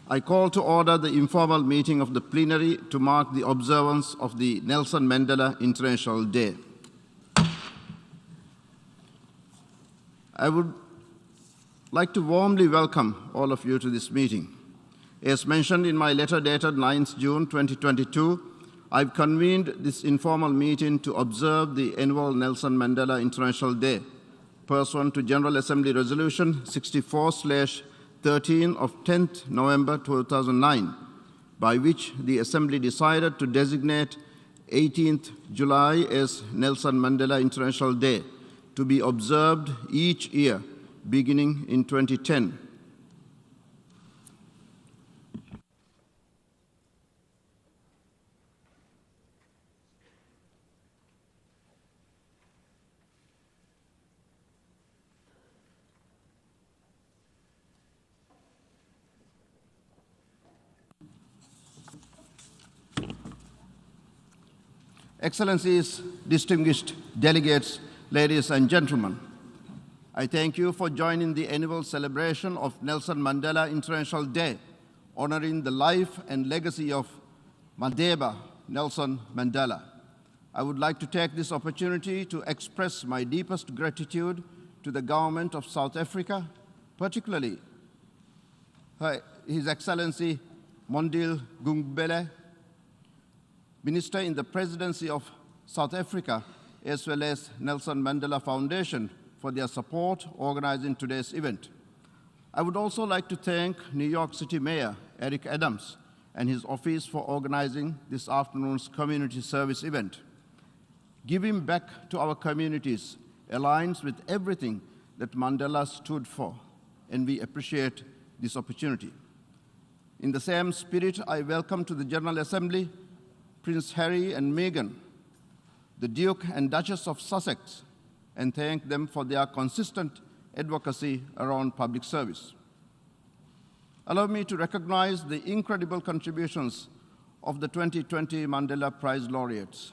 I call to order the informal meeting of the plenary to mark the observance of the Nelson Mandela International Day. I would like to warmly welcome all of you to this meeting. As mentioned in my letter dated 9th June 2022, I've convened this informal meeting to observe the annual Nelson Mandela International Day, pursuant to General Assembly Resolution 64/13 of 10th November 2009, by which the Assembly decided to designate 18th July as Nelson Mandela International Day, to be observed each year beginning in 2010. Excellencies, distinguished delegates, ladies and gentlemen, I thank you for joining the annual celebration of Nelson Mandela International Day, honoring the life and legacy of Mandela Nelson Mandela. I would like to take this opportunity to express my deepest gratitude to the government of South Africa, particularly His Excellency Mondil Gumgbele, Minister in the Presidency of South Africa, as well as Nelson Mandela Foundation for their support organizing today's event. I would also like to thank New York City Mayor Eric Adams and his office for organizing this afternoon's community service event. Giving back to our communities aligns with everything that Mandela stood for, and we appreciate this opportunity. In the same spirit, I welcome to the General Assembly Prince Harry and Meghan, the Duke and Duchess of Sussex, and thank them for their consistent advocacy around public service. Allow me to recognize the incredible contributions of the 2020 Mandela Prize laureates,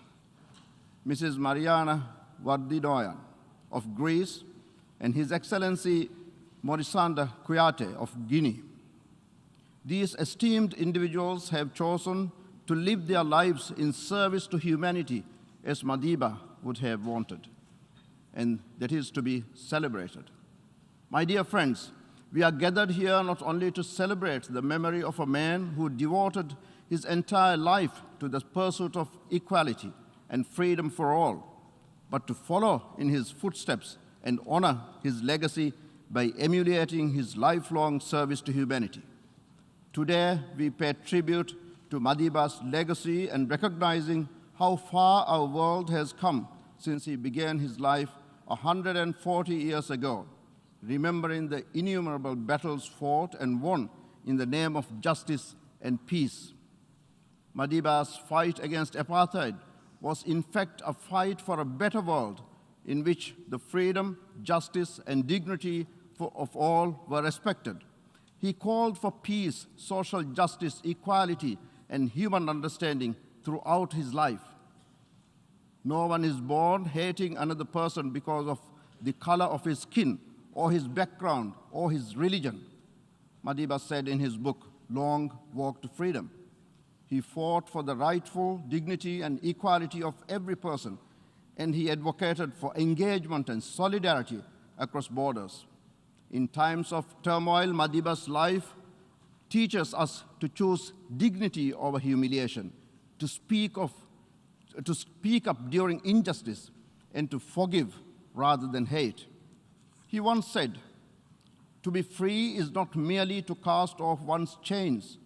Mrs. Marianna Vardinoyannis of Greece and His Excellency Morissanda Kouyate of Guinea. These esteemed individuals have chosen to live their lives in service to humanity as Madiba would have wanted, and that is to be celebrated. My dear friends, we are gathered here not only to celebrate the memory of a man who devoted his entire life to the pursuit of equality and freedom for all, but to follow in his footsteps and honor his legacy by emulating his lifelong service to humanity. Today, we pay tribute to Madiba's legacy and recognizing how far our world has come since he began his life 140 years ago, remembering the innumerable battles fought and won in the name of justice and peace. Madiba's fight against apartheid was in fact a fight for a better world in which the freedom, justice, and dignity of all were respected. He called for peace, social justice, equality, and human understanding throughout his life. No one is born hating another person because of the color of his skin, or his background, or his religion. Madiba said in his book, Long Walk to Freedom. He fought for the rightful dignity and equality of every person, and he advocated for engagement and solidarity across borders. In times of turmoil, Madiba's life teaches us to choose dignity over humiliation, to speak up during injustice, and to forgive rather than hate. He once said, "To be free is not merely to cast off one's chains,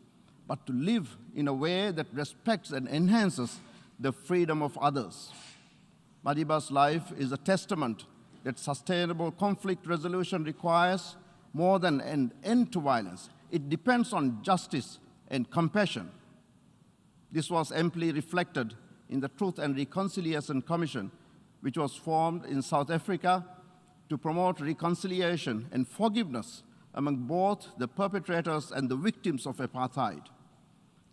but to live in a way that respects and enhances the freedom of others." Madiba's life is a testament that sustainable conflict resolution requires more than an end to violence. It depends on justice and compassion. This was amply reflected in the Truth and Reconciliation Commission, which was formed in South Africa to promote reconciliation and forgiveness among both the perpetrators and the victims of apartheid.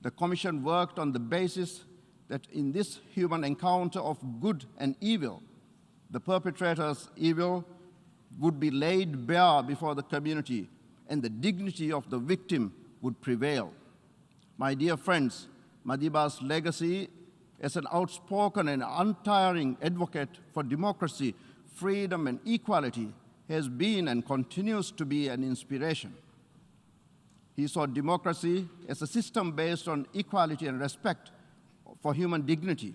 The Commission worked on the basis that in this human encounter of good and evil, the perpetrator's evil would be laid bare before the community, and the dignity of the victim would prevail. My dear friends, Madiba's legacy as an outspoken and untiring advocate for democracy, freedom, and equality has been and continues to be an inspiration. He saw democracy as a system based on equality and respect for human dignity,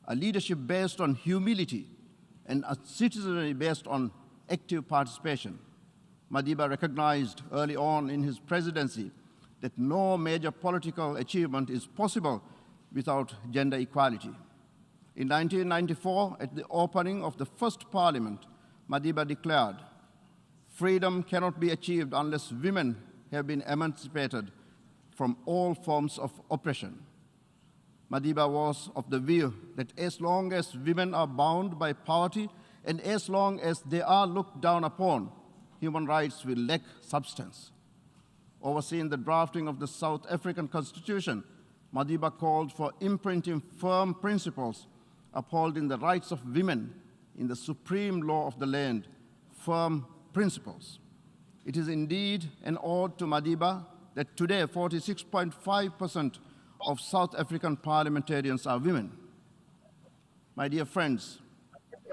a leadership based on humility, and a citizenry based on active participation. Madiba recognized early on in his presidency that no major political achievement is possible without gender equality. In 1994, at the opening of the first parliament, Madiba declared, "Freedom cannot be achieved unless women have been emancipated from all forms of oppression." Madiba was of the view that as long as women are bound by poverty and as long as they are looked down upon, human rights will lack substance. Overseeing the drafting of the South African Constitution, Madiba called for imprinting firm principles upholding the rights of women in the supreme law of the land, firm principles. It is indeed an ode to Madiba that today 46.5% of South African parliamentarians are women. My dear friends,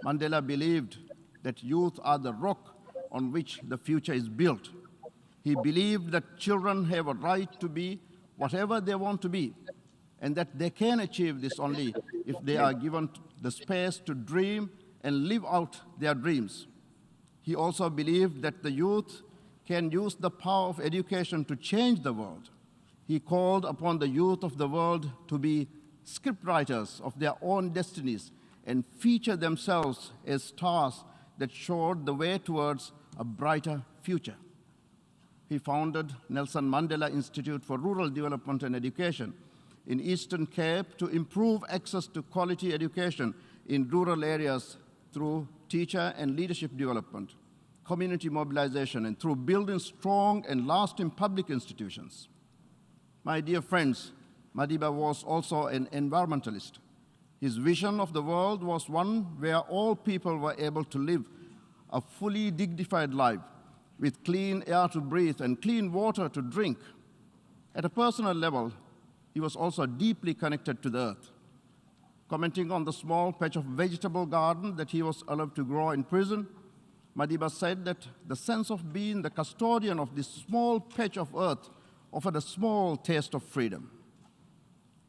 Mandela believed that youth are the rock on which the future is built. He believed that children have a right to be whatever they want to be, and that they can achieve this only if they are given the space to dream and live out their dreams. He also believed that the youth can use the power of education to change the world. He called upon the youth of the world to be scriptwriters of their own destinies and feature themselves as stars that showed the way towards a brighter future. He founded Nelson Mandela Institute for Rural Development and Education in Eastern Cape to improve access to quality education in rural areas through teacher and leadership development, community mobilization, and through building strong and lasting public institutions. My dear friends, Madiba was also an environmentalist. His vision of the world was one where all people were able to live a fully dignified life with clean air to breathe and clean water to drink. At a personal level, he was also deeply connected to the earth. Commenting on the small patch of vegetable garden that he was allowed to grow in prison, Madiba said that the sense of being the custodian of this small patch of earth offered a small taste of freedom.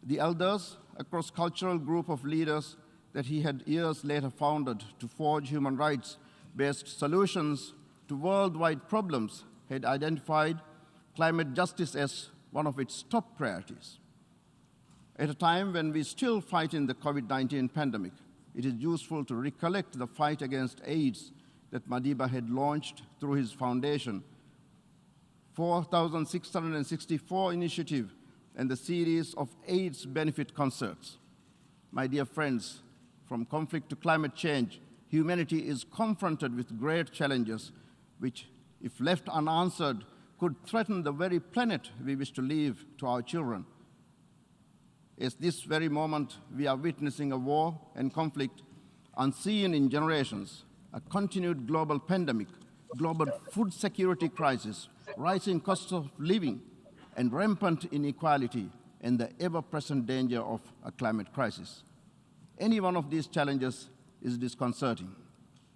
The elders, a cross-cultural group of leaders that he had years later founded to forge human rights-based solutions to worldwide problems, had identified climate justice as one of its top priorities. At a time when we still fight in the COVID-19 pandemic, it is useful to recollect the fight against AIDS that Madiba had launched through his foundation, 4,664 initiative, and the series of AIDS benefit concerts. My dear friends, from conflict to climate change, humanity is confronted with great challenges which, if left unanswered, could threaten the very planet we wish to leave to our children. At this very moment, we are witnessing a war and conflict unseen in generations, a continued global pandemic, global food security crisis, rising costs of living, and rampant inequality, and the ever-present danger of a climate crisis. Any one of these challenges is disconcerting.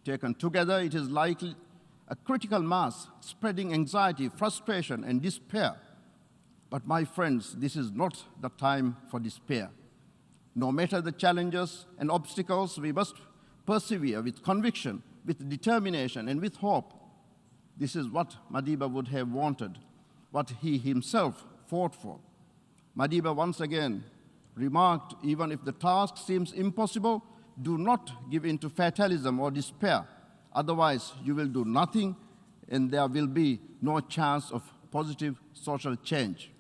Taken together, it is likely a critical mass, spreading anxiety, frustration, and despair. But my friends, this is not the time for despair. No matter the challenges and obstacles, we must persevere with conviction, with determination, and with hope. This is what Madiba would have wanted, what he himself fought for. Madiba once again remarked, even if the task seems impossible, do not give in to fatalism or despair. Otherwise, you will do nothing, and there will be no chance of positive social change.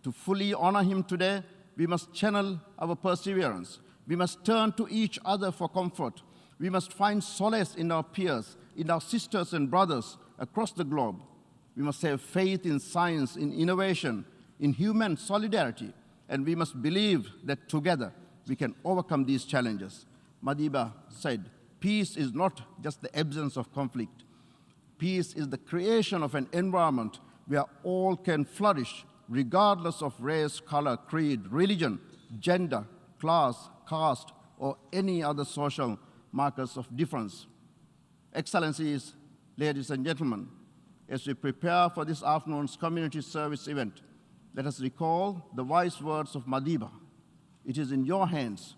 To fully honor him today, we must channel our perseverance. We must turn to each other for comfort. We must find solace in our peers, in our sisters and brothers across the globe. We must have faith in science, in innovation, in human solidarity, and we must believe that together we can overcome these challenges. Madiba said, "Peace is not just the absence of conflict. Peace is the creation of an environment where all can flourish regardless of race, color, creed, religion, gender, class, caste, or any other social markers of difference. Excellencies, ladies and gentlemen, as we prepare for this afternoon's community service event, let us recall the wise words of Madiba. It is in your hands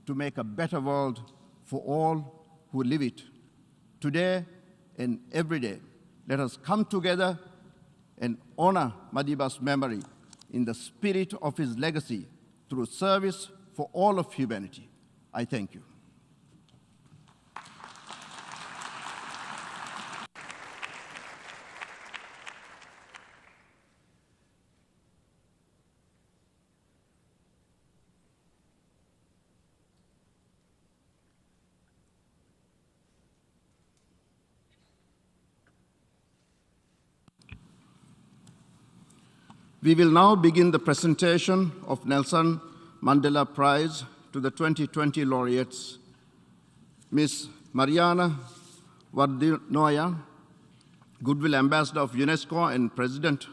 to make a better world for all who live it. Today and every day, let us come together and honor Madiba's memory in the spirit of his legacy through service for all of humanity. I thank you. We will now begin the presentation of Nelson Mandela Prize to the 2020 laureates, Ms. Marianna Vardinoyannis, Goodwill Ambassador of UNESCO and President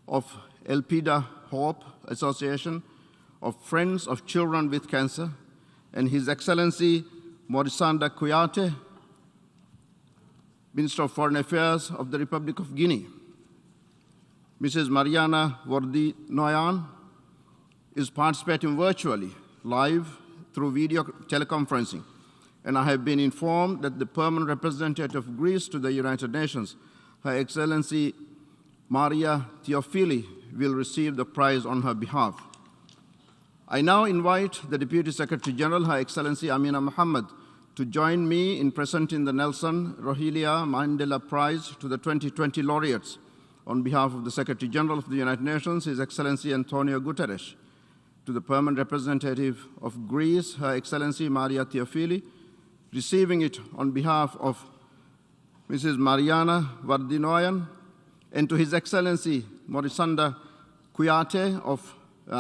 of Elpida Hope Association of Friends of Children with Cancer, and His Excellency Morissanda Kouyate, Minister of Foreign Affairs of the Republic of Guinea. Mrs. Marianna Vardinoyannis is participating virtually, live through video teleconferencing, and I have been informed that the permanent representative of Greece to the United Nations, Her Excellency Maria Theophili, will receive the prize on her behalf. I now invite the Deputy Secretary General, Her Excellency Amina Mohammed, to join me in presenting the Nelson Mandela Prize to the 2020 laureates. On behalf of the Secretary General of the United Nations, His Excellency Antonio Guterres, to the Permanent Representative of Greece, Her Excellency Maria Theophili, receiving it on behalf of Mrs. Marianna Vardinoyannis, and to His Excellency Morissanda Kouyate,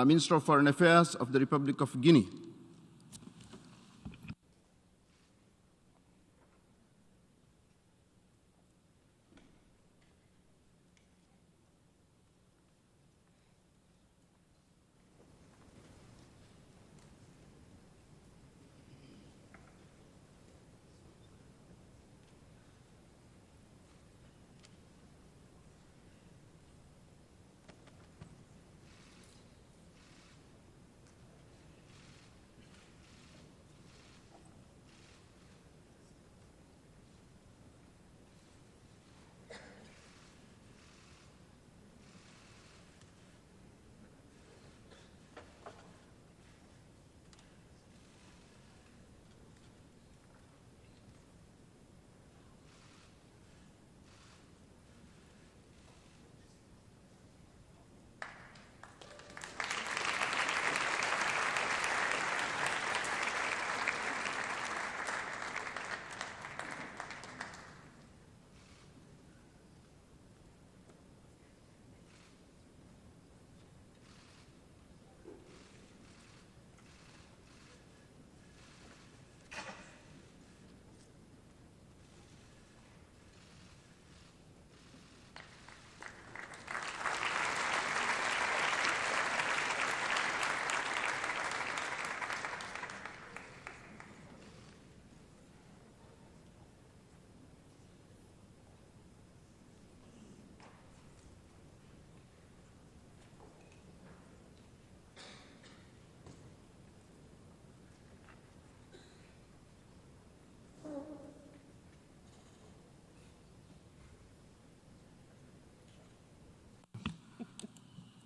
Minister of Foreign Affairs of the Republic of Guinea.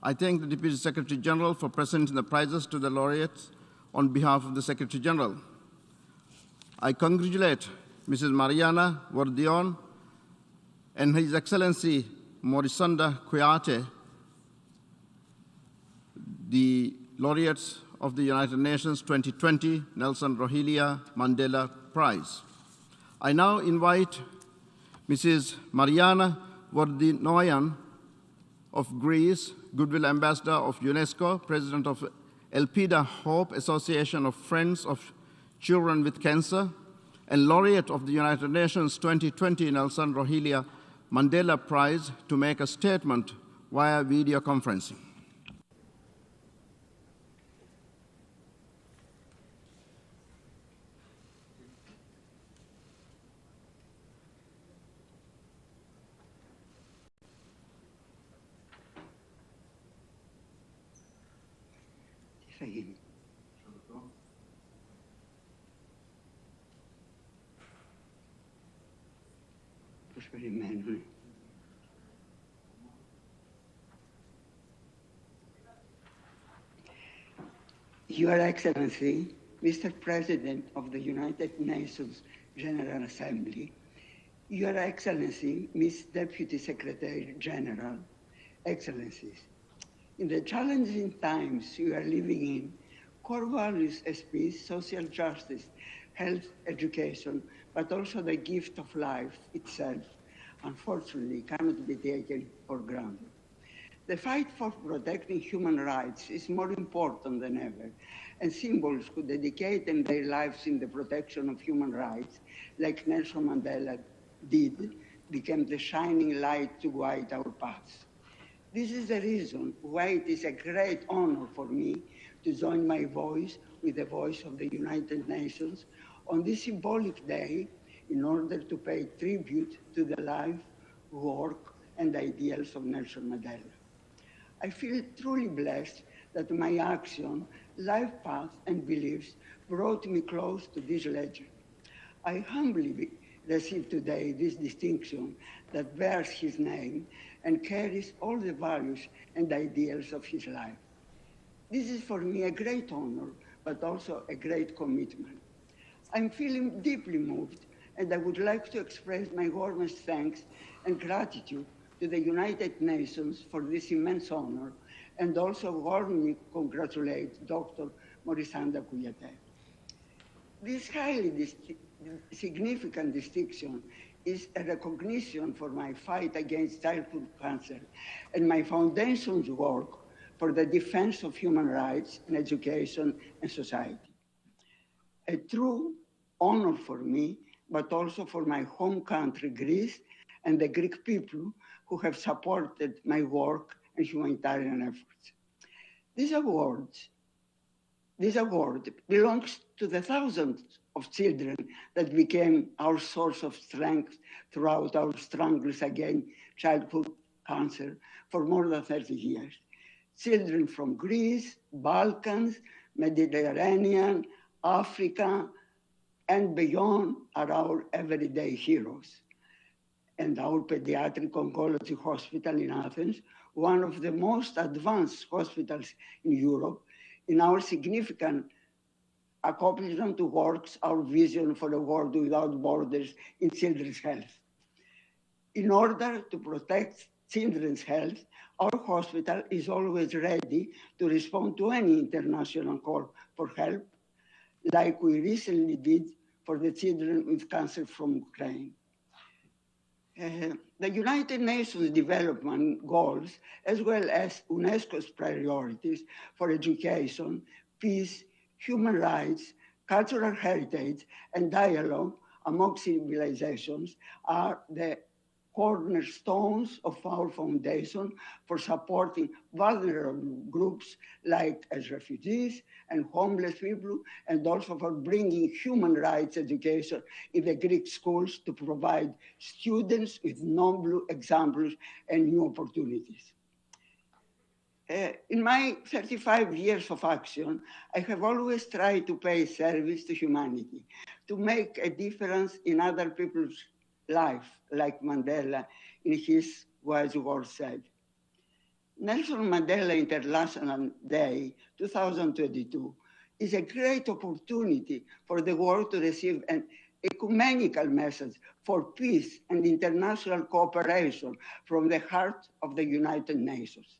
I thank the Deputy Secretary General for presenting the prizes to the laureates on behalf of the Secretary General. I congratulate Mrs. Marianna Vardinoyannis and His Excellency Morissanda Kouyate, the laureates of the United Nations 2020 Nelson Mandela Prize. I now invite Mrs. Marianna Vardinoyannis of Greece, Goodwill Ambassador of UNESCO, President of Elpida Hope Association of Friends of Children with Cancer, and Laureate of the United Nations 2020 Nelson Mandela Prize to make a statement via video conferencing. Your Excellency, Mr. President of the United Nations General Assembly, Your Excellency, Ms. Deputy Secretary General, Excellencies, in the challenging times we are living in, core values as peace, social justice, health, education, but also the gift of life itself, unfortunately, cannot be taken for granted. The fight for protecting human rights is more important than ever, and symbols who dedicate their lives in the protection of human rights, like Nelson Mandela did, became the shining light to guide our paths. This is the reason why it is a great honor for me to join my voice with the voice of the United Nations on this symbolic day in order to pay tribute to the life, work, and ideals of Nelson Mandela. I feel truly blessed that my action, life path, and beliefs brought me close to this legend. I humbly receive today this distinction that bears his name and carries all the values and ideals of his life. This is for me a great honor, but also a great commitment. I'm feeling deeply moved, and I would like to express my warmest thanks and gratitude to the United Nations for this immense honor, and also warmly congratulate Dr. Morissanda Kouyate. This highly significant distinction is a recognition for my fight against childhood cancer and my foundation's work for the defense of human rights in education and society. A true honor for me, but also for my home country, Greece, and the Greek people who have supported my work and humanitarian efforts. This award belongs to the thousands of children that became our source of strength throughout our struggles against childhood cancer for more than 30 years. Children from Greece, Balkans, Mediterranean, Africa, and beyond are our everyday heroes. And our pediatric oncology hospital in Athens, one of the most advanced hospitals in Europe, in our significant accomplishment towards our vision for a world without borders in children's health. In order to protect children's health, our hospital is always ready to respond to any international call for help, like we recently did for the children with cancer from Ukraine. The United Nations Development Goals, as well as UNESCO's priorities for education, peace, human rights, cultural heritage, and dialogue among civilizations, are the cornerstones of our foundation for supporting vulnerable groups like as refugees and homeless people, and also for bringing human rights education in the Greek schools to provide students with noble examples and new opportunities. In my 35 years of action, I have always tried to pay service to humanity, to make a difference in other people's life, like Mandela in his wise words said. Nelson Mandela International Day 2022 is a great opportunity for the world to receive an ecumenical message for peace and international cooperation from the heart of the United Nations.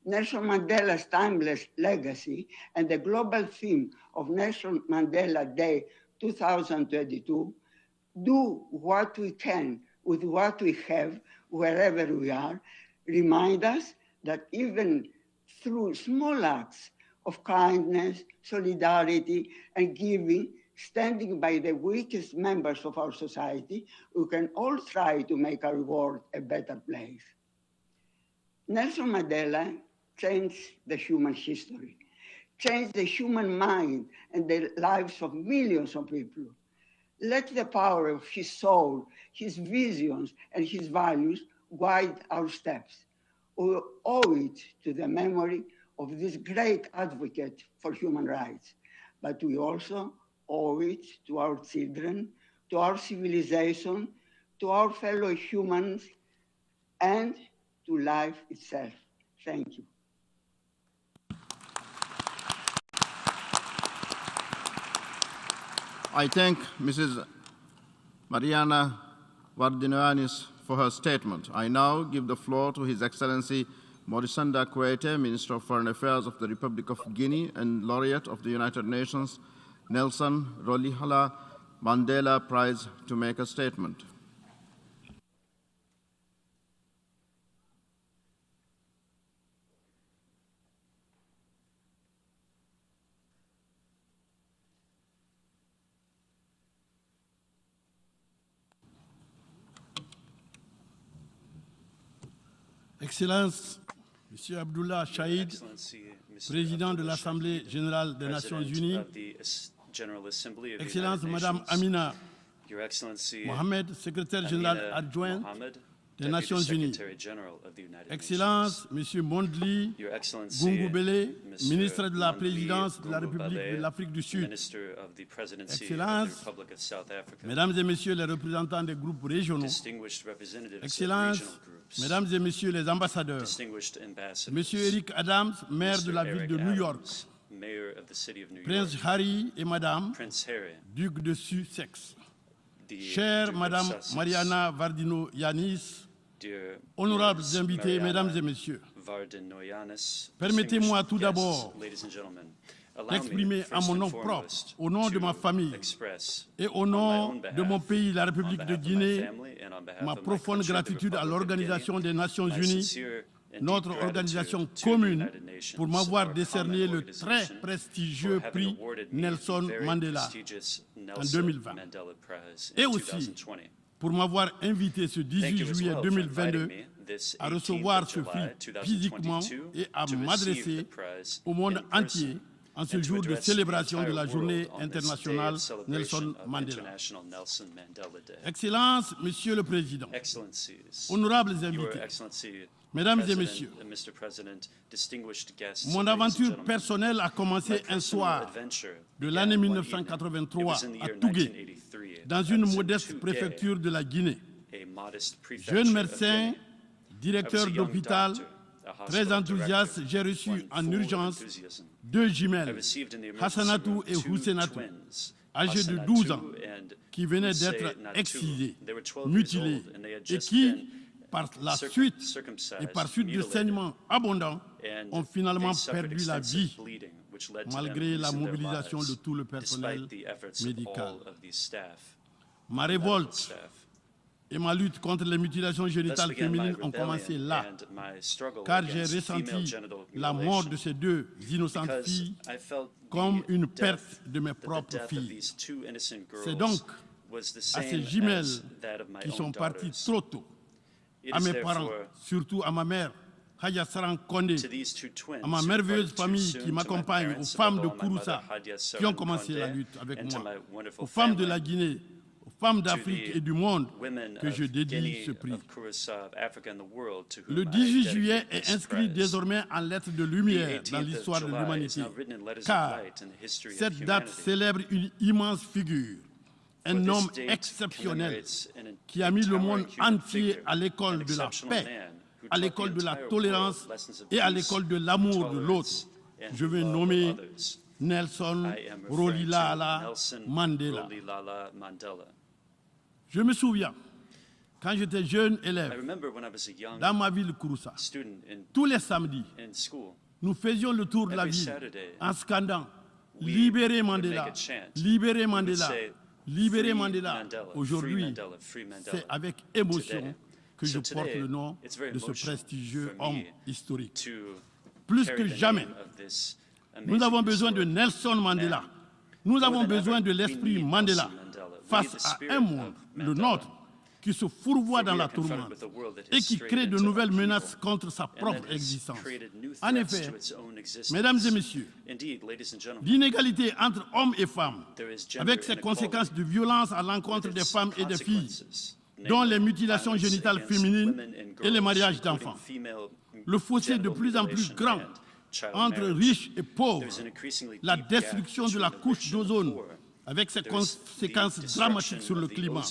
Nelson Mandela's timeless legacy and the global theme of Nelson Mandela Day 2022, do what we can with what we have, wherever we are, remind us that even through small acts of kindness, solidarity, and giving, standing by the weakest members of our society, we can all try to make our world a better place. Nelson Mandela changed the human history, changed the human mind and the lives of millions of people. Let the power of his soul, his visions, and his values guide our steps. We owe it to the memory of this great advocate for human rights, but we also owe it to our children, to our civilization, to our fellow humans, and to life itself. Thank you. I thank Mrs. Marianna Vardinoyannis for her statement. I now give the floor to His Excellency Morissanda Kouyate, Minister of Foreign Affairs of the Republic of Guinea and laureate of the United Nations Nelson Mandela Prize, to make a statement. Excellences, Monsieur Abdullah Shahid, Président de l'Assemblée générale des Nations Unies, Excellences Madame Amina Mohamed, Secrétaire général adjoint des Nations Unies, Excellences Monsieur Mondli Gungubele, Ministre de la Présidence de la République de l'Afrique du Sud, Excellences, Mesdames et Messieurs les représentants des groupes régionaux, Excellences, Mesdames et Messieurs les ambassadeurs, Monsieur Eric Adams, maire de la ville de New York, Prince Harry et Madame, Duc de Sussex, chère Madame Marianna Vardinoyannis, honorables invités, Mesdames et Messieurs, permettez-moi tout d'abord d'exprimer à mon nom propre, au nom de ma famille et au nom de mon pays, la République de Guinée, ma profonde gratitude à l'Organisation des Nations Unies, notre organisation commune, pour m'avoir décerné le très prestigieux prix Nelson Mandela en 2020. Et aussi pour m'avoir invité ce 18 juillet 2022 à recevoir ce prix physiquement et à m'adresser au monde entier en ce jour de célébration de la journée internationale Nelson Mandela. Excellences, Monsieur le Président, honorables invités, Mesdames et Messieurs, mon aventure personnelle a commencé un soir de l'année 1983 à Tougué, dans une modeste préfecture de la Guinée. Jeune médecin, directeur d'hôpital, très enthousiaste, j'ai reçu en urgence 2 jumelles, Hassanatou et Housseinatou, âgées de 12 ans, qui venaient d'être excisées, mutilées, et qui, par la suite et par suite de saignements abondants, ont finalement perdu la vie, malgré la mobilisation de tout le personnel médical. Ma révolte et ma lutte contre les mutilations génitales féminines ont commencé là, car j'ai ressenti la mort de ces 2 innocentes filles comme une perte de mes propres filles. C'est donc à ces jumelles qui sont parties trop tôt, à mes parents, surtout à ma mère, Hadja Saran Kondé, à ma merveilleuse famille qui m'accompagne, aux femmes de Kouroussa qui ont commencé la lutte avec moi, aux femmes de la Guinée, aux femmes d'Afrique et du monde que je dédie ce prix. Le 18 juillet est inscrit désormais en lettres de lumière dans l'histoire de l'humanité, car cette date célèbre une immense figure, un homme exceptionnel qui a mis le monde entier à l'école de la paix, à l'école de la tolérance et à l'école de l'amour de l'autre. Je vais nommer Nelson Mandela. Je me souviens, quand j'étais jeune élève, dans ma ville Kouroussa, tous les samedis, nous faisions le tour de la ville en scandant « Libérez Mandela, libérez Mandela, libérez Mandela ». Aujourd'hui, c'est avec émotion que je porte le nom de ce prestigieux homme historique. Plus que jamais, nous avons besoin de Nelson Mandela Nous avons besoin de l'esprit Mandela face à un monde, le nôtre, qui se fourvoie dans la tourmente et qui crée de nouvelles menaces contre sa propre existence. En effet, mesdames et messieurs, l'inégalité entre hommes et femmes, avec ses conséquences de violence à l'encontre des femmes et des filles, dont les mutilations génitales féminines et les mariages d'enfants, le fossé de plus en plus grand entre riches et pauvres, la destruction de la couche d'ozone, avec ses conséquences dramatiques sur le climat,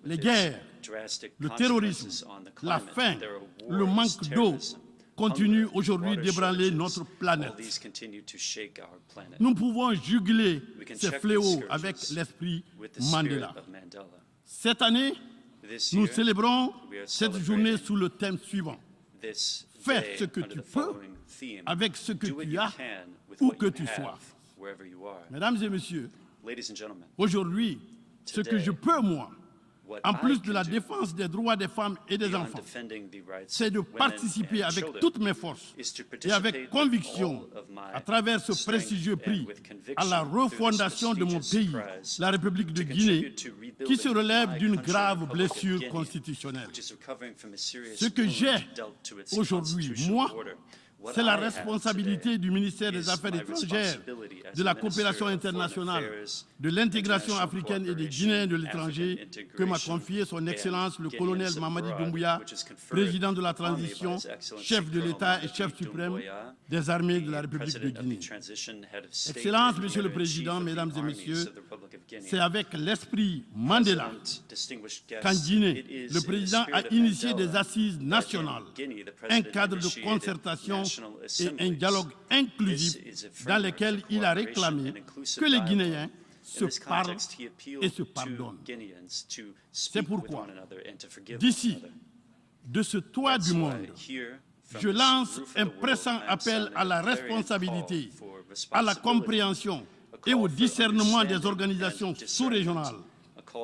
les guerres, le terrorisme, la faim, le manque d'eau continuent aujourd'hui d'ébranler notre planète. Nous pouvons juguler ces fléaux avec l'esprit Mandela. Cette année, nous célébrons cette journée sous le thème suivant. Fais ce que tu peux avec ce que tu as, où que tu sois. Mesdames et messieurs, aujourd'hui, ce que je peux, moi, en plus de la défense des droits des femmes et des enfants, c'est de participer avec toutes mes forces et avec conviction, à travers ce prestigieux prix, à la refondation de mon pays, la République de Guinée, qui se relève d'une grave blessure constitutionnelle. Ce que j'ai aujourd'hui, moi, c'est la responsabilité du ministère des Affaires étrangères, de la coopération internationale, de l'intégration africaine et des Guinéens de l'étranger que m'a confié son Excellence le colonel Mamadi Doumbouya, président de la transition, chef de l'État et chef suprême des armées de la République de Guinée. Excellence, Monsieur le Président, Mesdames et Messieurs, c'est avec l'esprit Mandela qu'en Guinée, le Président a initié des assises nationales, un cadre de concertation et un dialogue inclusif dans lequel il a réclamé que les Guinéens se parlent et se pardonnent. C'est pourquoi, d'ici, de ce toit du monde, je lance un pressant appel à la responsabilité, à la compréhension et au discernement des organisations sous-régionales,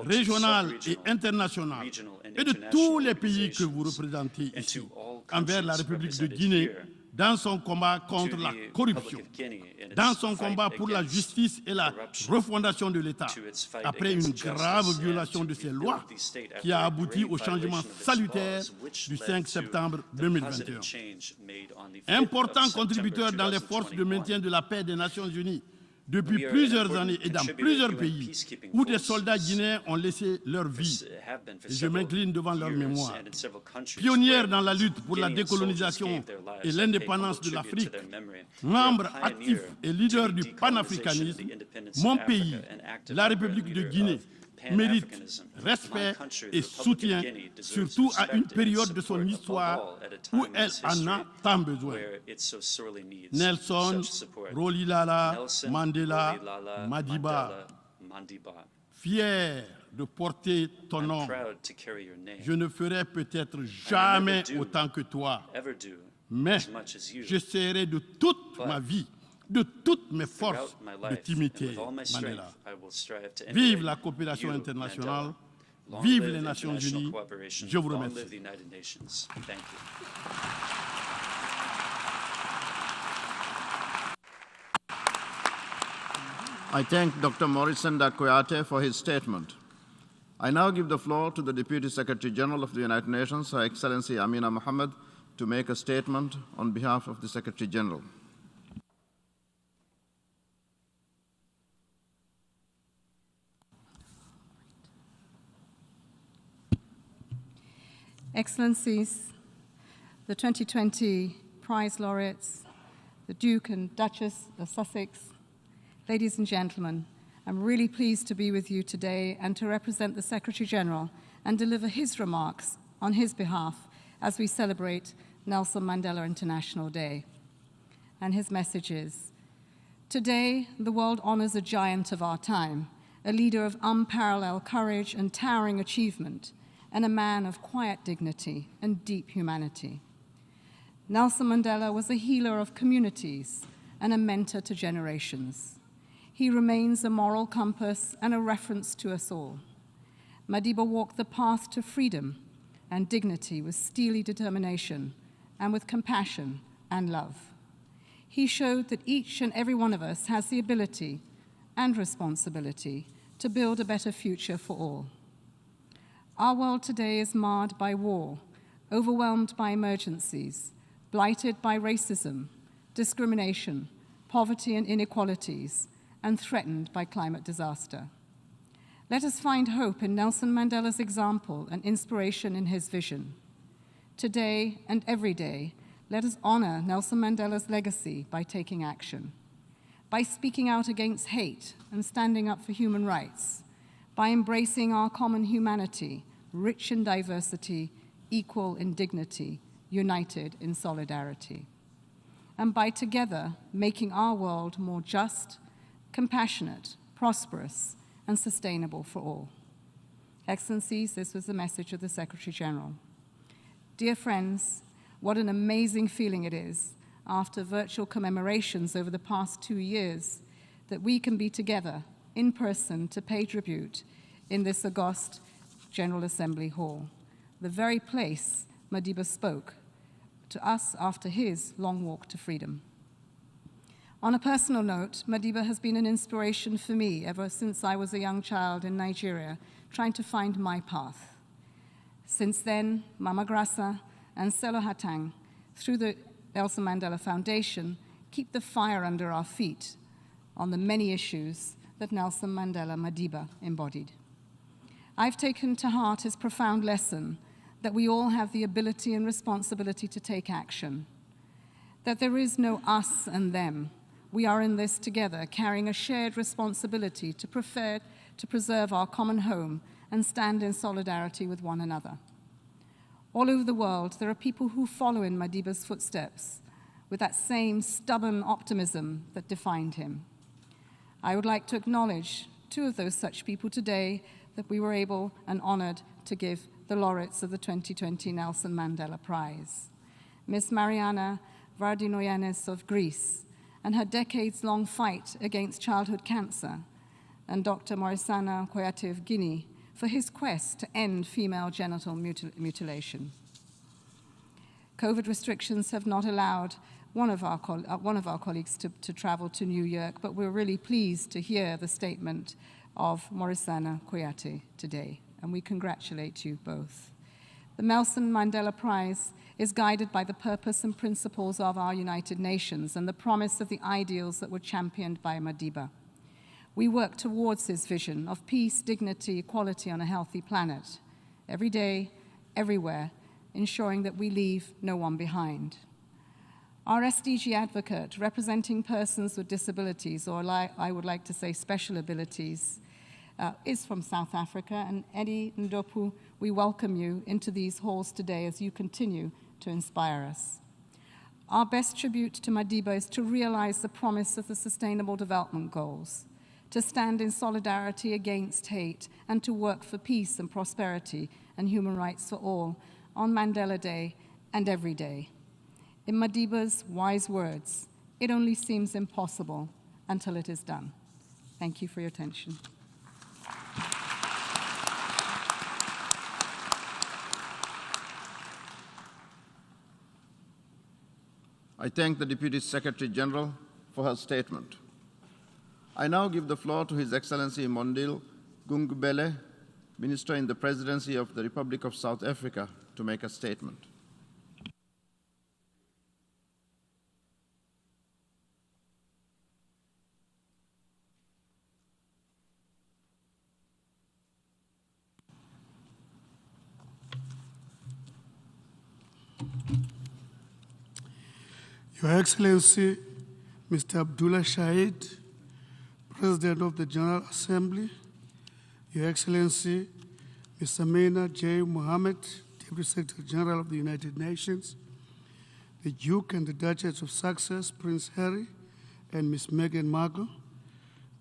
régionales et internationales, et de tous les pays que vous représentez ici, envers la République de Guinée, dans son combat contre la corruption, dans son combat pour la justice et la refondation de l'État, après une grave violation de ces lois qui a abouti au changement salutaire du 5 septembre 2021. Important contributeur dans les forces de maintien de la paix des Nations Unies, depuis plusieurs années et dans plusieurs pays où des soldats guinéens ont laissé leur vie. Et je m'incline devant leur mémoire. Pionnière dans la lutte pour la décolonisation et l'indépendance de l'Afrique, membre actif et leader du panafricanisme, mon pays, la République de Guinée, mérite respect et soutien, surtout à une période de son histoire où elle en a tant besoin. Nelson, Rolilala, Mandela, Madiba, fier de porter ton nom, je ne ferai peut-être jamais autant que toi, mais j'essaierai de toute ma vie, de toutes mes forces, de t'imiter, Mandela. Vive la coopération internationale, vive les Nations Unies. Je vous remercie. I thank Dr. Morissanda Kouyate for his statement. I now give the floor to the Deputy Secretary General of the United Nations, Her Excellency Amina Mohammed, to make a statement on behalf of the Secretary General. Excellencies, the 2020 Prize laureates, the Duke and Duchess of Sussex, ladies and gentlemen, I'm really pleased to be with you today and to represent the Secretary-General and deliver his remarks on his behalf as we celebrate Nelson Mandela International Day. And his message is, today, the world honors a giant of our time, a leader of unparalleled courage and towering achievement, and a man of quiet dignity and deep humanity. Nelson Mandela was a healer of communities and a mentor to generations. He remains a moral compass and a reference to us all. Madiba walked the path to freedom and dignity with steely determination and with compassion and love. He showed that each and every one of us has the ability and responsibility to build a better future for all. Our world today is marred by war, overwhelmed by emergencies, blighted by racism, discrimination, poverty and inequalities, and threatened by climate disaster. Let us find hope in Nelson Mandela's example and inspiration in his vision. Today and every day, let us honor Nelson Mandela's legacy by taking action, by speaking out against hate and standing up for human rights, by embracing our common humanity, rich in diversity, equal in dignity, united in solidarity, and by together making our world more just, compassionate, prosperous, and sustainable for all. Excellencies, this was the message of the Secretary General. Dear friends, what an amazing feeling it is, after virtual commemorations over the past 2 years, that we can be together in person to pay tribute in this august General Assembly Hall, the very place Madiba spoke to us after his long walk to freedom. On a personal note, Madiba has been an inspiration for me ever since I was a young child in Nigeria, trying to find my path. Since then, Mama Grassa and Selo Hatang, through the Nelson Mandela Foundation, keep the fire under our feet on the many issues that Nelson Mandela Madiba embodied. I've taken to heart his profound lesson that we all have the ability and responsibility to take action, that there is no us and them. We are in this together, carrying a shared responsibility to preserve our common home and stand in solidarity with one another. All over the world, there are people who follow in Madiba's footsteps with that same stubborn optimism that defined him. I would like to acknowledge 2 of those such people today that we were able and honored to give the laureates of the 2020 Nelson Mandela Prize. Miss Marianna Vardinoyannis of Greece and her decades-long fight against childhood cancer, and Dr. Morissanda Kouyate of Guinea for his quest to end female genital mutilation. COVID restrictions have not allowed one of our colleagues to travel to New York, but we're really pleased to hear the statement of Morissanda Kouyate today, and we congratulate you both. The Nelson Mandela Prize is guided by the purpose and principles of our United Nations and the promise of the ideals that were championed by Madiba. We work towards his vision of peace, dignity, equality on a healthy planet, every day, everywhere, ensuring that we leave no one behind. Our SDG advocate, representing persons with disabilities, or I would like to say special abilities, is from South Africa, and Eddie Ndopu, we welcome you into these halls today as you continue to inspire us. Our best tribute to Madiba is to realize the promise of the Sustainable Development Goals, to stand in solidarity against hate, and to work for peace and prosperity and human rights for all on Mandela Day and every day. In Madiba's wise words, it only seems impossible until it is done. Thank you for your attention. I thank the Deputy Secretary General for her statement. I now give the floor to His Excellency Mondil Gungubele, Minister in the Presidency of the Republic of South Africa, to make a statement. Your Excellency, Mr. Abdullah Shahid, President of the General Assembly, Your Excellency, Ms. Amina J. Mohammed, Deputy Secretary General of the United Nations, the Duke and the Duchess of Sussex, Prince Harry, and Ms. Meghan Markle,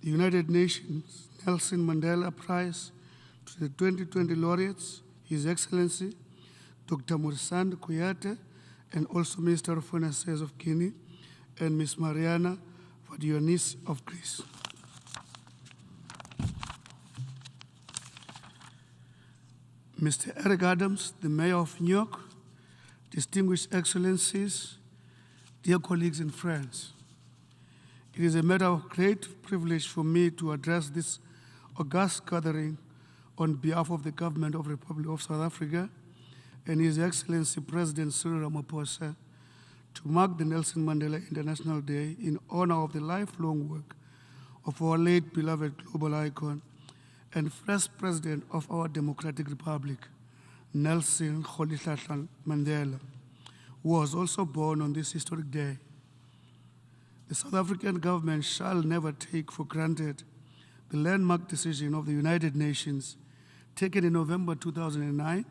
the United Nations Nelson Mandela Prize to the 2020 laureates, His Excellency, Dr. Morissanda Kouyate, and also Minister of Foreign Affairs of Guinea, and Ms. Marianna Vardinoyannis of Greece. Mr. Eric Adams, the Mayor of New York, distinguished excellencies, dear colleagues and friends. It is a matter of great privilege for me to address this august gathering on behalf of the government of the Republic of South Africa and His Excellency President Cyril Ramaphosa to mark the Nelson Mandela International Day in honor of the lifelong work of our late beloved global icon and first president of our democratic republic, Nelson Mandela, who was also born on this historic day. The South African government shall never take for granted the landmark decision of the United Nations taken in November 2009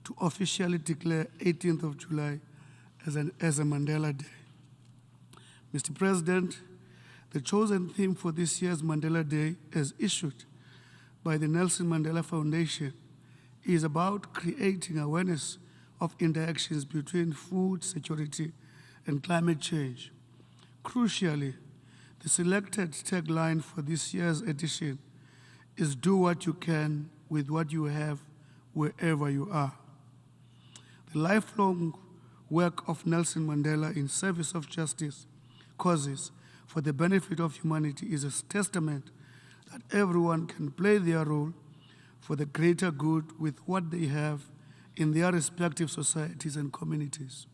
to officially declare 18th of July as a Mandela Day. Mr. President, the chosen theme for this year's Mandela Day, as issued by the Nelson Mandela Foundation, is about creating awareness of interactions between food security and climate change. Crucially, the selected tagline for this year's edition is "Do what you can with what you have wherever you are." The lifelong work of Nelson Mandela in service of justice causes for the benefit of humanity is a testament that everyone can play their role for the greater good with what they have in their respective societies and communities.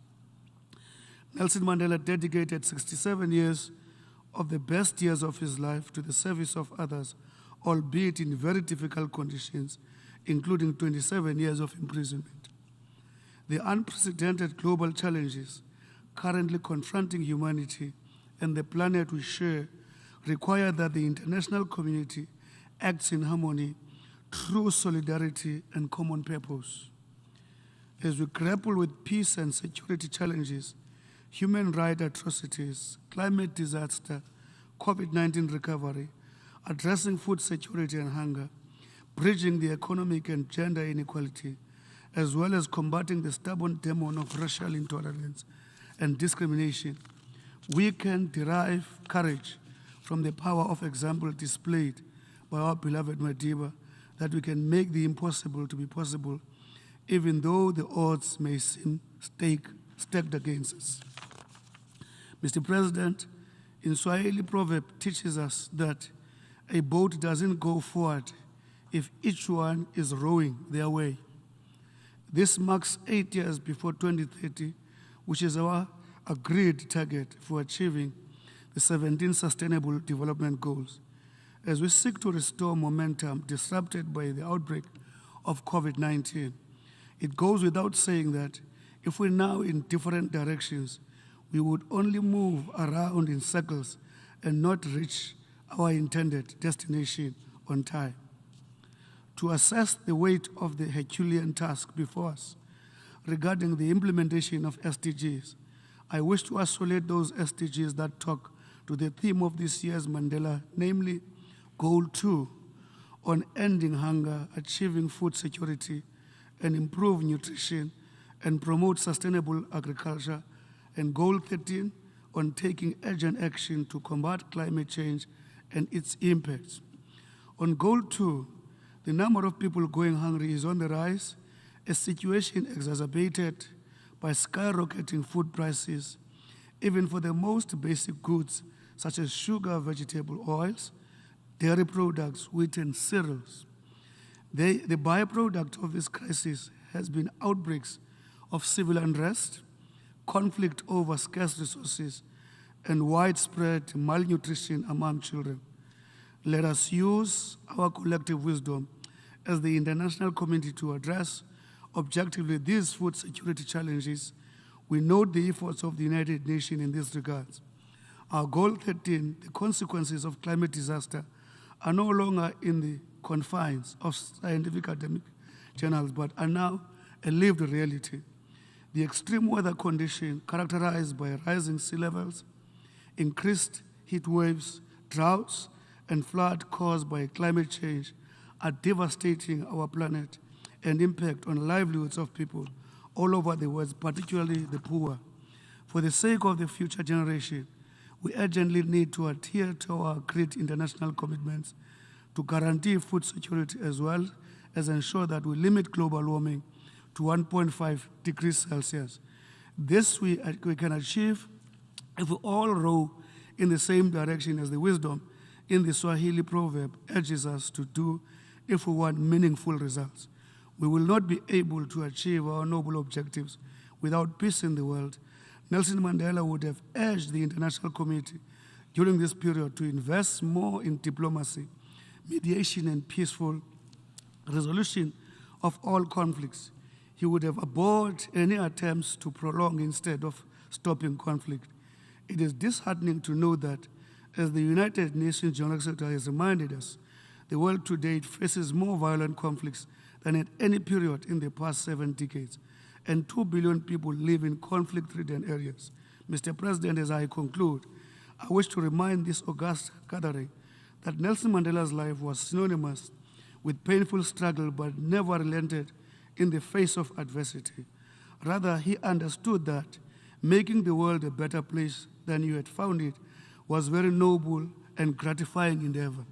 Nelson Mandela dedicated 67 years of the best years of his life to the service of others, albeit in very difficult conditions, including 27 years of imprisonment. The unprecedented global challenges currently confronting humanity and the planet we share require that the international community acts in harmony through solidarity and common purpose. As we grapple with peace and security challenges, human rights atrocities, climate disaster, COVID-19 recovery, addressing food security and hunger, bridging the economic and gender inequality, as well as combating the stubborn demon of racial intolerance and discrimination, we can derive courage from the power of example displayed by our beloved Madiba that we can make the impossible to be possible, even though the odds may seem stacked against us. Mr. President, in Swahili proverb teaches us that a boat doesn't go forward if each one is rowing their way. This marks 8 years before 2030, which is our agreed target for achieving the 17 Sustainable Development Goals, as we seek to restore momentum disrupted by the outbreak of COVID-19. It goes without saying that if we're now in different directions, we would only move around in circles and not reach our intended destination on time. To assess the weight of the Herculean task before us regarding the implementation of SDGs, I wish to isolate those SDGs that talk to the theme of this year's Mandela, namely Goal 2, on ending hunger, achieving food security, and improve nutrition, and promote sustainable agriculture, and Goal 13, on taking urgent action to combat climate change and its impacts. On Goal 2, the number of people going hungry is on the rise, a situation exacerbated by skyrocketing food prices, even for the most basic goods such as sugar, vegetable oils, dairy products, wheat, and cereals. The byproduct of this crisis has been outbreaks of civil unrest, conflict over scarce resources, and widespread malnutrition among children. Let us use our collective wisdom as the international community to address objectively these food security challenges. We note the efforts of the United Nations in this regard. Our Goal 13, the consequences of climate disaster, are no longer in the confines of scientific academic journals, but are now a lived reality. The extreme weather condition characterized by rising sea levels, increased heat waves, droughts, and flood caused by climate change are devastating our planet and impact on livelihoods of people all over the world, particularly the poor. For the sake of the future generation, we urgently need to adhere to our great international commitments to guarantee food security as well as ensure that we limit global warming to 1.5 degrees Celsius. This we can achieve if we all row in the same direction as the wisdom in the Swahili proverb urges us to do if we want meaningful results. We will not be able to achieve our noble objectives without peace in the world. Nelson Mandela would have urged the international community during this period to invest more in diplomacy, mediation, and peaceful resolution of all conflicts. He would have abhorred any attempts to prolong instead of stopping conflict. It is disheartening to know that, as the United Nations General Secretary has reminded us, the world today faces more violent conflicts than at any period in the past 7 decades, and 2 billion people live in conflict-ridden areas. Mr. President, as I conclude, I wish to remind this august gathering that Nelson Mandela's life was synonymous with painful struggle but never relented in the face of adversity. Rather, he understood that making the world a better place than you had found it was very noble and gratifying endeavor.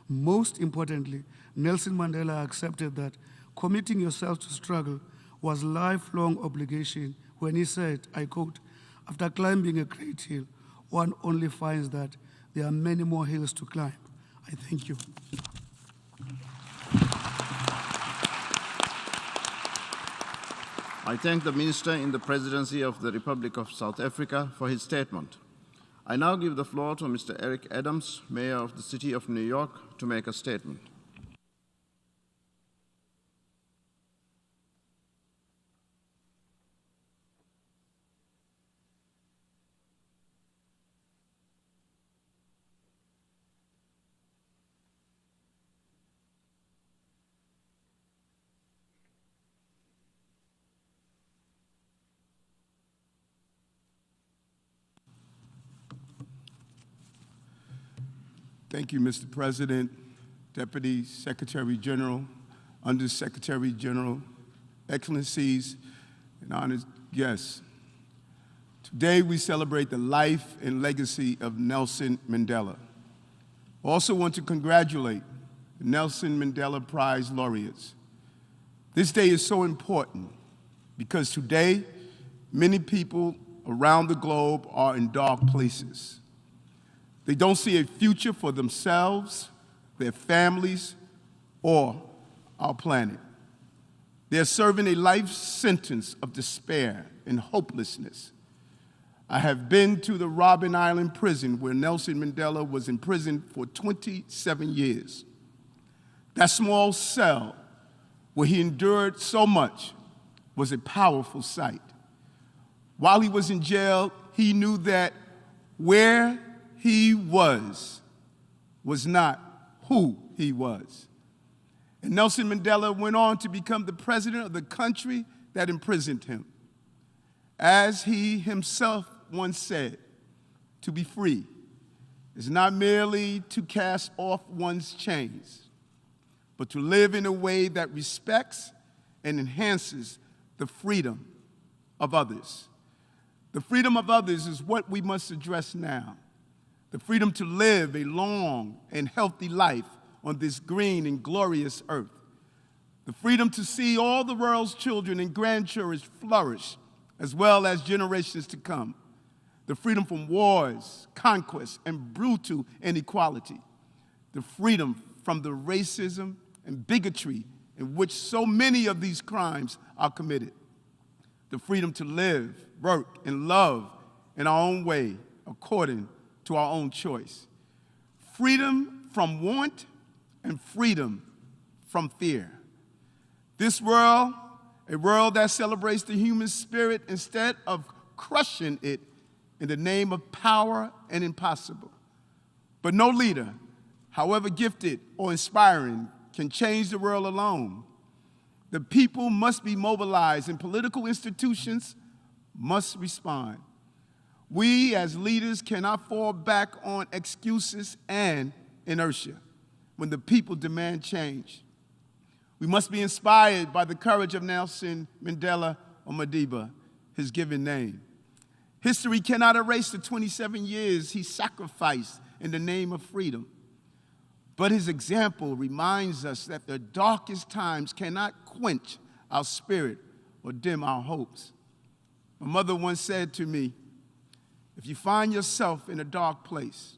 Most importantly, Nelson Mandela accepted that committing yourself to struggle was a lifelong obligation when he said, I quote, "After climbing a great hill, one only finds that there are many more hills to climb." I thank you. I thank the Minister in the Presidency of the Republic of South Africa for his statement. I now give the floor to Mr. Eric Adams, Mayor of the City of New York, to make a statement. Thank you, Mr. President, Deputy Secretary General, Undersecretary General, Excellencies, and honored guests. Today we celebrate the life and legacy of Nelson Mandela. I also want to congratulate the Nelson Mandela Prize laureates. This day is so important because today many people around the globe are in dark places. They don't see a future for themselves, their families, or our planet. They're serving a life sentence of despair and hopelessness. I have been to the Robben Island prison where Nelson Mandela was imprisoned for 27 years. That small cell where he endured so much was a powerful sight. While he was in jail, he knew that where he was not who he was. And Nelson Mandela went on to become the president of the country that imprisoned him. As he himself once said, to be free is not merely to cast off one's chains, but to live in a way that respects and enhances the freedom of others. The freedom of others is what we must address now. The freedom to live a long and healthy life on this green and glorious earth. The freedom to see all the world's children and grandchildren flourish, as well as generations to come. The freedom from wars, conquest, and brutal inequality. The freedom from the racism and bigotry in which so many of these crimes are committed. The freedom to live, work, and love in our own way, according to our own choice. Freedom from want and freedom from fear. This world, a world that celebrates the human spirit instead of crushing it in the name of power and impossible. But no leader, however gifted or inspiring, can change the world alone. The people must be mobilized and political institutions must respond. We as leaders cannot fall back on excuses and inertia when the people demand change. We must be inspired by the courage of Nelson Mandela Madiba, his given name. History cannot erase the 27 years he sacrificed in the name of freedom. But his example reminds us that the darkest times cannot quench our spirit or dim our hopes. My mother once said to me, if if you find yourself in a dark place,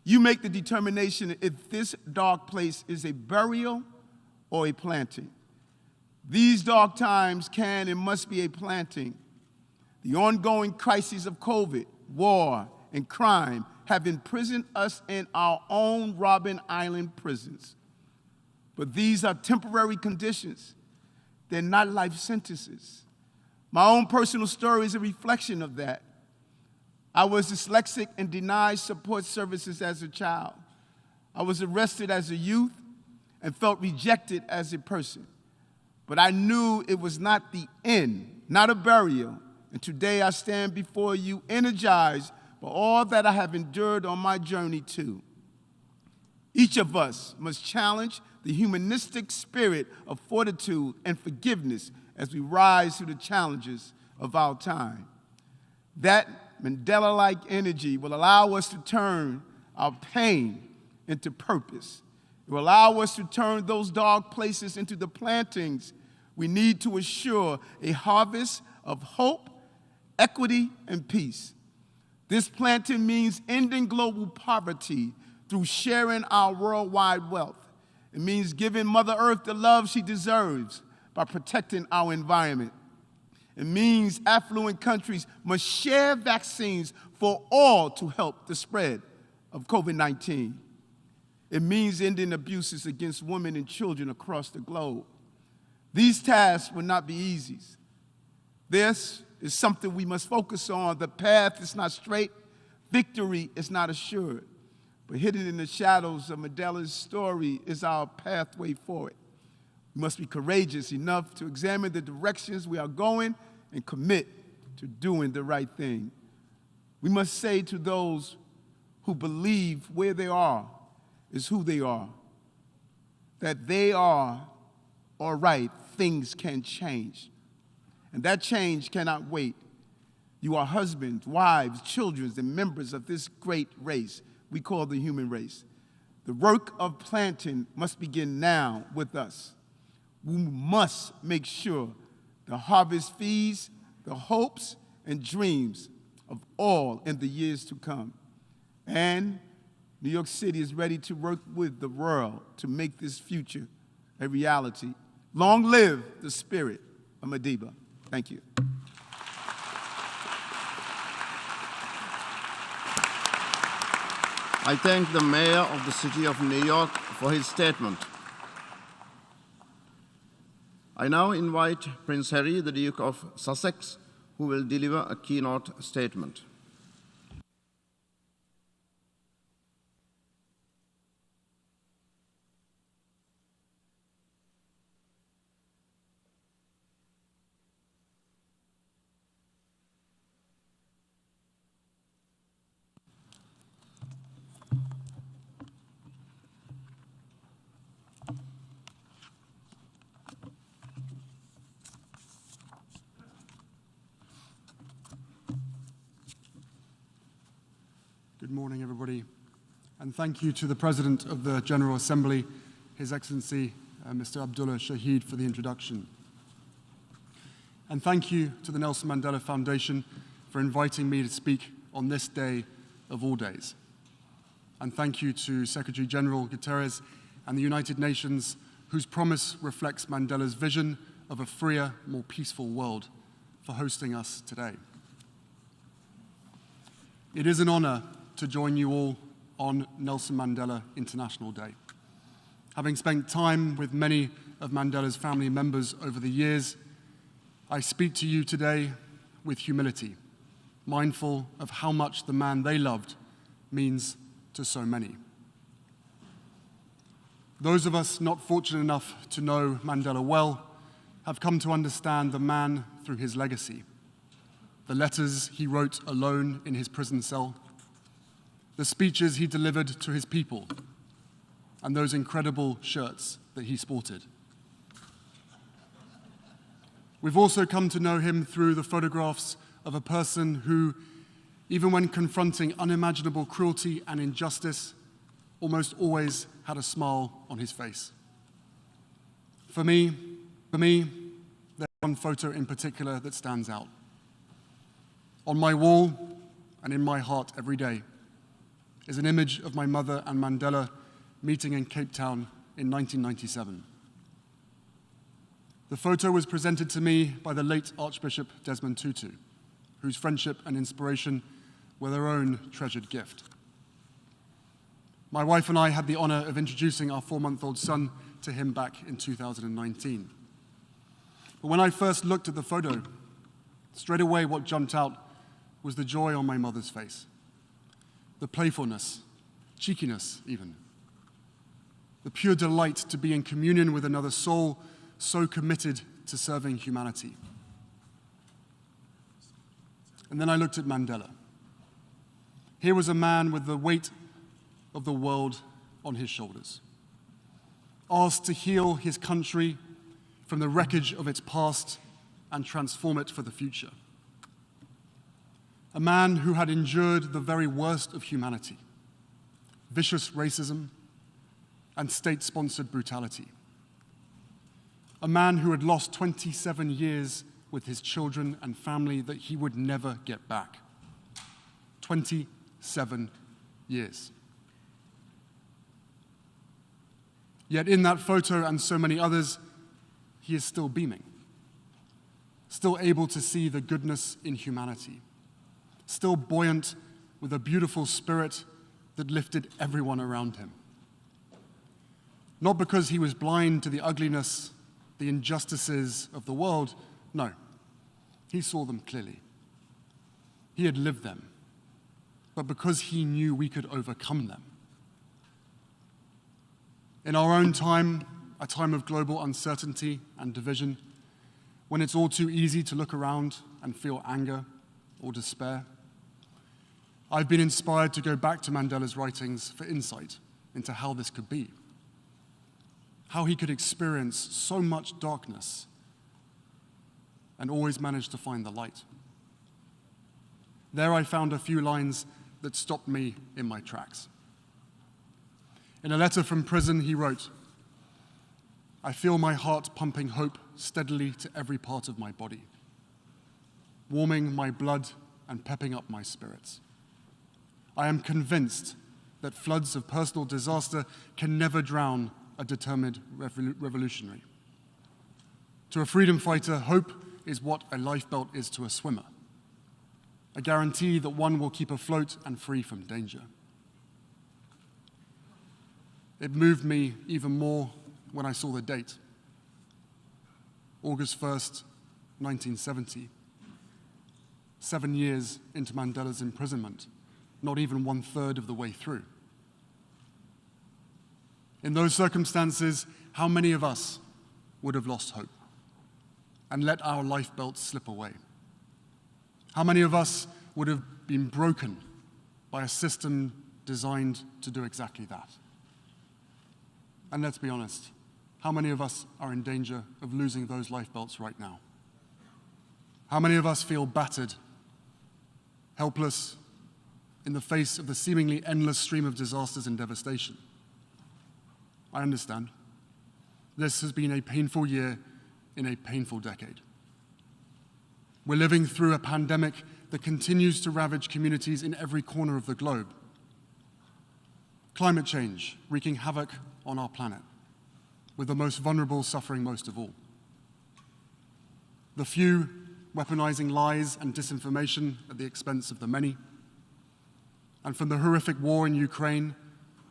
you make the determination if this dark place is a burial or a planting. These dark times can and must be a planting. The ongoing crises of COVID, war, and crime have imprisoned us in our own Robben Island prisons. But these are temporary conditions. They're not life sentences. My own personal story is a reflection of that. I was dyslexic and denied support services as a child. I was arrested as a youth and felt rejected as a person. But I knew it was not the end, not a burial. And today I stand before you energized by all that I have endured on my journey too. Each of us must challenge the humanistic spirit of fortitude and forgiveness as we rise through the challenges of our time. That Mandela-like energy will allow us to turn our pain into purpose. It will allow us to turn those dark places into the plantings we need to assure a harvest of hope, equity, and peace. This planting means ending global poverty through sharing our worldwide wealth. It means giving Mother Earth the love she deserves by protecting our environment. It means affluent countries must share vaccines for all to help the spread of COVID-19. It means ending abuses against women and children across the globe. These tasks will not be easy. This is something we must focus on. The path is not straight. Victory is not assured. But hidden in the shadows of Mandela's story is our pathway forward. We must be courageous enough to examine the directions we are going and commit to doing the right thing. We must say to those who believe where they are is who they are, that they are all right, things can change. And that change cannot wait. You are husbands, wives, children, and members of this great race we call the human race. The work of planting must begin now with us. We must make sure the harvest feeds the hopes and dreams of all in the years to come. And New York City is ready to work with the world to make this future a reality. Long live the spirit of Madiba. Thank you. I thank the Mayor of the City of New York for his statement. I now invite Prince Harry, the Duke of Sussex, who will deliver a keynote statement. Good morning, everybody, and thank you to the President of the General Assembly, His Excellency Mr. Abdullah Shahid, for the introduction. And thank you to the Nelson Mandela Foundation for inviting me to speak on this day of all days. And thank you to Secretary General Guterres and the United Nations, whose promise reflects Mandela's vision of a freer, more peaceful world, for hosting us today. It is an honor to join you all on Nelson Mandela International Day. Having spent time with many of Mandela's family members over the years, I speak to you today with humility, mindful of how much the man they loved means to so many. Those of us not fortunate enough to know Mandela well have come to understand the man through his legacy, the letters he wrote alone in his prison cell, the speeches he delivered to his people, and those incredible shirts that he sported. We've also come to know him through the photographs of a person who, even when confronting unimaginable cruelty and injustice, almost always had a smile on his face. For me, there's one photo in particular that stands out. On my wall, and in my heart every day is an image of my mother and Mandela meeting in Cape Town in 1997. The photo was presented to me by the late Archbishop Desmond Tutu, whose friendship and inspiration were their own treasured gift. My wife and I had the honor of introducing our 4-month-old son to him back in 2019. But when I first looked at the photo, straight away what jumped out was the joy on my mother's face, the playfulness, cheekiness even, the pure delight to be in communion with another soul so committed to serving humanity. And then I looked at Mandela. Here was a man with the weight of the world on his shoulders, asked to heal his country from the wreckage of its past and transform it for the future. A man who had endured the very worst of humanity, vicious racism and state-sponsored brutality. A man who had lost 27 years with his children and family that he would never get back. 27 years. Yet in that photo and so many others, he is still beaming, still able to see the goodness in humanity, still buoyant with a beautiful spirit that lifted everyone around him. Not because he was blind to the ugliness, the injustices of the world, no, he saw them clearly. He had lived them, but because he knew we could overcome them. In our own time, a time of global uncertainty and division, when it's all too easy to look around and feel anger or despair, I've been inspired to go back to Mandela's writings for insight into how this could be, how he could experience so much darkness and always manage to find the light. There I found a few lines that stopped me in my tracks. In a letter from prison, he wrote, "I feel my heart pumping hope steadily to every part of my body, warming my blood and pepping up my spirits. I am convinced that floods of personal disaster can never drown a determined revolutionary. To a freedom fighter, hope is what a lifebelt is to a swimmer, a guarantee that one will keep afloat and free from danger." It moved me even more when I saw the date, August 1st, 1970, 7 years into Mandela's imprisonment, not even 1/3 of the way through. In those circumstances, how many of us would have lost hope and let our lifebelts slip away? How many of us would have been broken by a system designed to do exactly that? And let's be honest, how many of us are in danger of losing those lifebelts right now? How many of us feel battered, helpless, in the face of the seemingly endless stream of disasters and devastation? I understand. This has been a painful year in a painful decade. We're living through a pandemic that continues to ravage communities in every corner of the globe. Climate change wreaking havoc on our planet, with the most vulnerable suffering most of all. The few weaponizing lies and disinformation at the expense of the many. And from the horrific war in Ukraine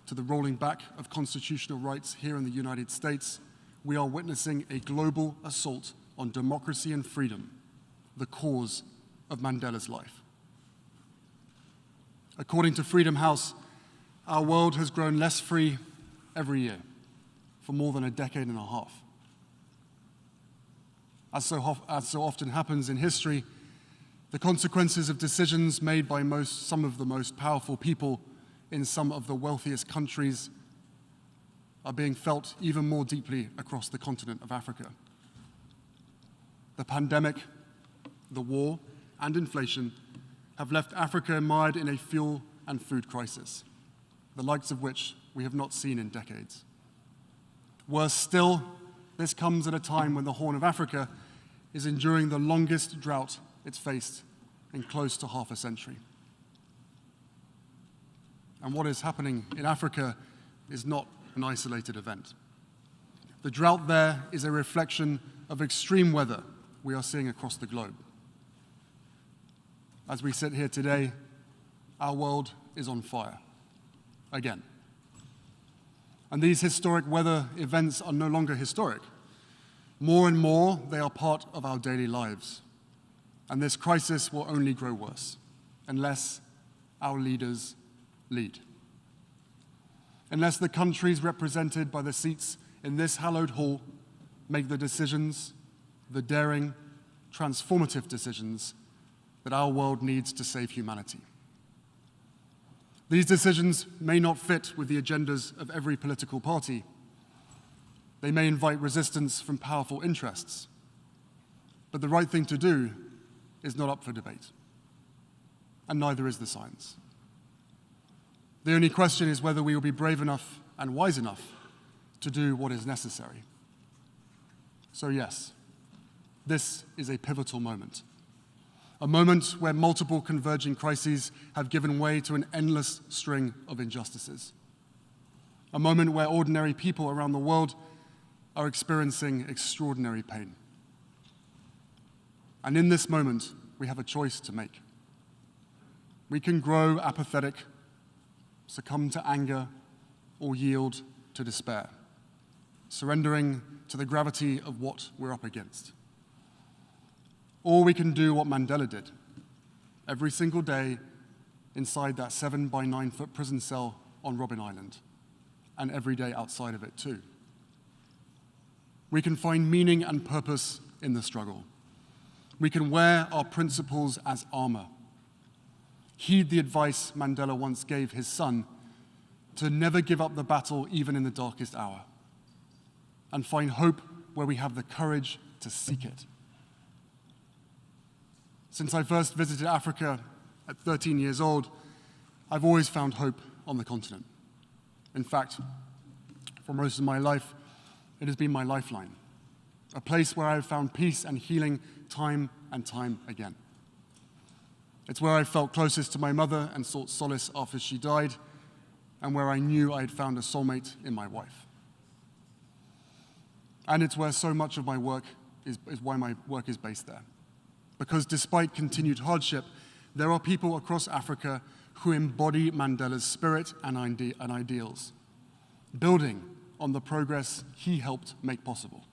to the rolling back of constitutional rights here in the United States, we are witnessing a global assault on democracy and freedom, the cause of Mandela's life. According to Freedom House, our world has grown less free every year for more than a decade and a half. As so often happens in history, the consequences of decisions made by some of the most powerful people in some of the wealthiest countries are being felt even more deeply across the continent of Africa. The pandemic, the war, and inflation have left Africa mired in a fuel and food crisis, the likes of which we have not seen in decades. Worse still, this comes at a time when the Horn of Africa is enduring the longest drought it's faced in close to half a century. and what is happening in Africa is not an isolated event. The drought there is a reflection of extreme weather we are seeing across the globe. As we sit here today, our world is on fire, again. And these historic weather events are no longer historic. More and more, they are part of our daily lives. And this crisis will only grow worse unless our leaders lead. Unless the countries represented by the seats in this hallowed hall make the decisions, the daring, transformative decisions that our world needs to save humanity. These decisions may not fit with the agendas of every political party. They may invite resistance from powerful interests. But the right thing to do is not up for debate, and neither is the science. The only question is whether we will be brave enough and wise enough to do what is necessary. So yes, this is a pivotal moment. A moment where multiple converging crises have given way to an endless string of injustices. A moment where ordinary people around the world are experiencing extraordinary pain. And in this moment, we have a choice to make. We can grow apathetic, succumb to anger, or yield to despair, surrendering to the gravity of what we're up against. Or we can do what Mandela did, every single day inside that 7 by 9 foot prison cell on Robben Island, and every day outside of it too. We can find meaning and purpose in the struggle. We can wear our principles as armor. Heed the advice Mandela once gave his son to never give up the battle even in the darkest hour, and find hope where we have the courage to seek it. Since I first visited Africa at 13 years old, I've always found hope on the continent. In fact, for most of my life, it has been my lifeline, a place where I have found peace and healing time and time again. It's where I felt closest to my mother and sought solace after she died, and where I knew I had found a soulmate in my wife. And it's where so much of my work is why my work is based there. Because despite continued hardship, there are people across Africa who embody Mandela's spirit and ideals, building on the progress he helped make possible.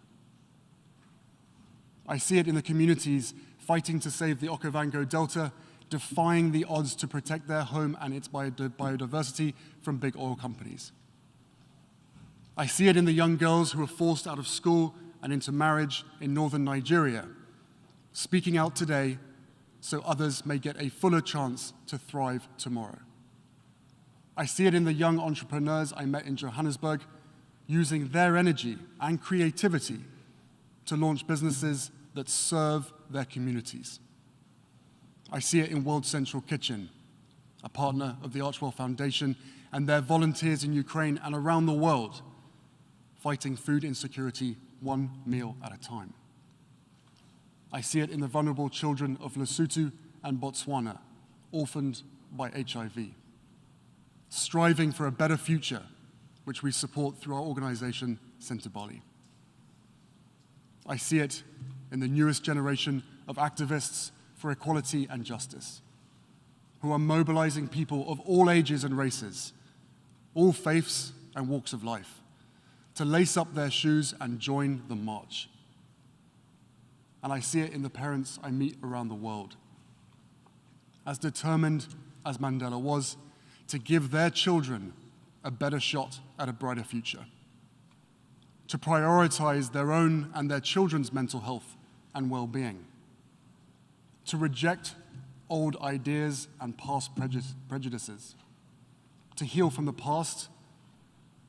I see it in the communities fighting to save the Okavango Delta, defying the odds to protect their home and its biodiversity from big oil companies. I see it in the young girls who are forced out of school and into marriage in northern Nigeria, speaking out today so others may get a fuller chance to thrive tomorrow. I see it in the young entrepreneurs I met in Johannesburg, using their energy and creativity to launch businesses that serve their communities. I see it in World Central Kitchen, a partner of the Archwell Foundation, and their volunteers in Ukraine and around the world, fighting food insecurity one meal at a time. I see it in the vulnerable children of Lesotho and Botswana, orphaned by HIV, striving for a better future, which we support through our organization, Centre Bali. I see it in the newest generation of activists for equality and justice, who are mobilizing people of all ages and races, all faiths and walks of life, to lace up their shoes and join the march. And I see it in the parents I meet around the world, as determined as Mandela was to give their children a better shot at a brighter future, to prioritize their own and their children's mental health and well-being, to reject old ideas and past prejudices, to heal from the past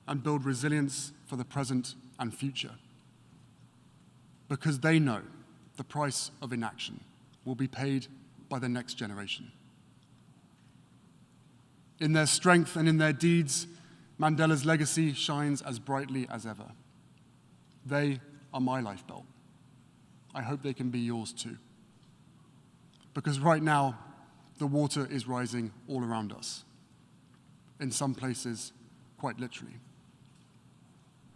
and build resilience for the present and future, because they know the price of inaction will be paid by the next generation. In their strength and in their deeds, Mandela's legacy shines as brightly as ever. They are my lifebelt. I hope they can be yours too. Because right now, the water is rising all around us. in some places, quite literally.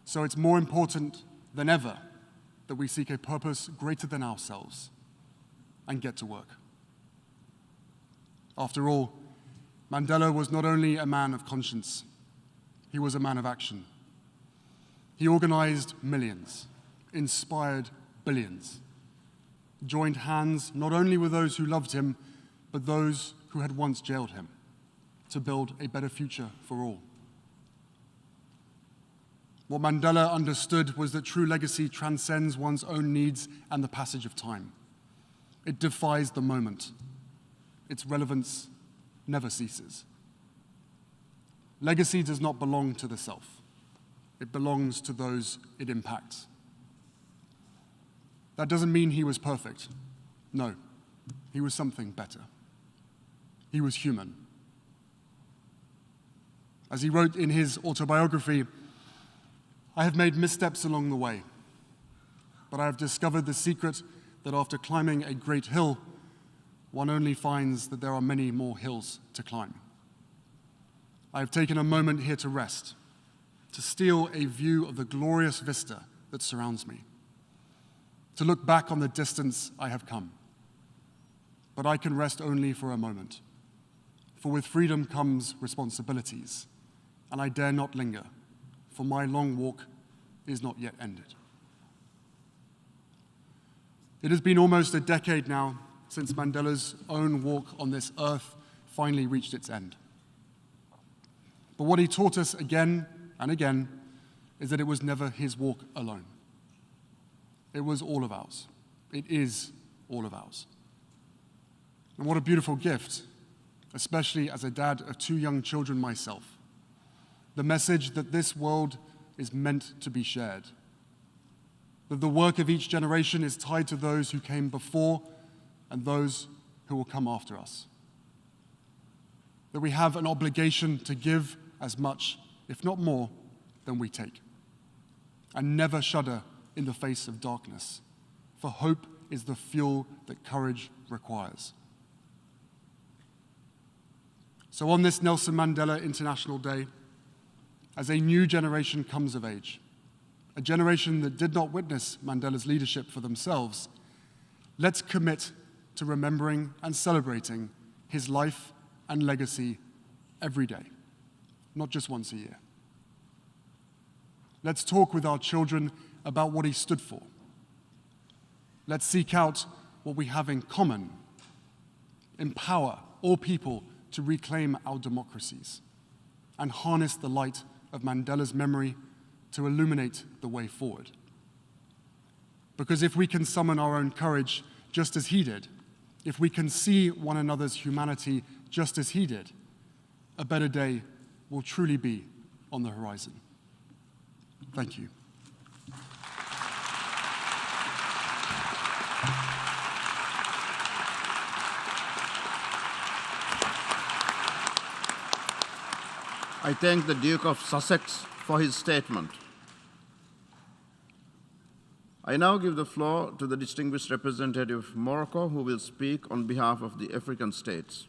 So it's more important than ever that we seek a purpose greater than ourselves and get to work. After all, Mandela was not only a man of conscience, he was a man of action. He organized millions, inspired billions, joined hands not only with those who loved him, but those who had once jailed him, to build a better future for all. What Mandela understood was that true legacy transcends one's own needs and the passage of time. It defies the moment. Its relevance never ceases. Legacy does not belong to the self. It belongs to those it impacts. That doesn't mean he was perfect. No, he was something better. He was human. As he wrote in his autobiography, "I have made missteps along the way, but I have discovered the secret that after climbing a great hill, one only finds that there are many more hills to climb. I have taken a moment here to rest, to steal a view of the glorious vista that surrounds me, to look back on the distance I have come. But I can rest only for a moment, for with freedom comes responsibilities, and I dare not linger, for my long walk is not yet ended." It has been almost a decade now since Mandela's own walk on this earth finally reached its end. But what he taught us again and again is that it was never his walk alone. It was all of ours. It is all of ours. And what a beautiful gift, especially as a dad of 2 young children myself. The message that this world is meant to be shared. That the work of each generation is tied to those who came before and those who will come after us. That we have an obligation to give as much, if not more, than we take. And never shudder in the face of darkness, for hope is the fuel that courage requires. So on this Nelson Mandela International Day, as a new generation comes of age, a generation that did not witness Mandela's leadership for themselves, let's commit to remembering and celebrating his life and legacy every day, not just once a year. Let's talk with our children about what he stood for. Let's seek out what we have in common, empower all people to reclaim our democracies, and harness the light of Mandela's memory to illuminate the way forward. Because if we can summon our own courage just as he did, if we can see one another's humanity just as he did, a better day will truly be on the horizon. Thank you. I thank the Duke of Sussex for his statement. I now give the floor to the distinguished representative of Morocco, who will speak on behalf of the African states.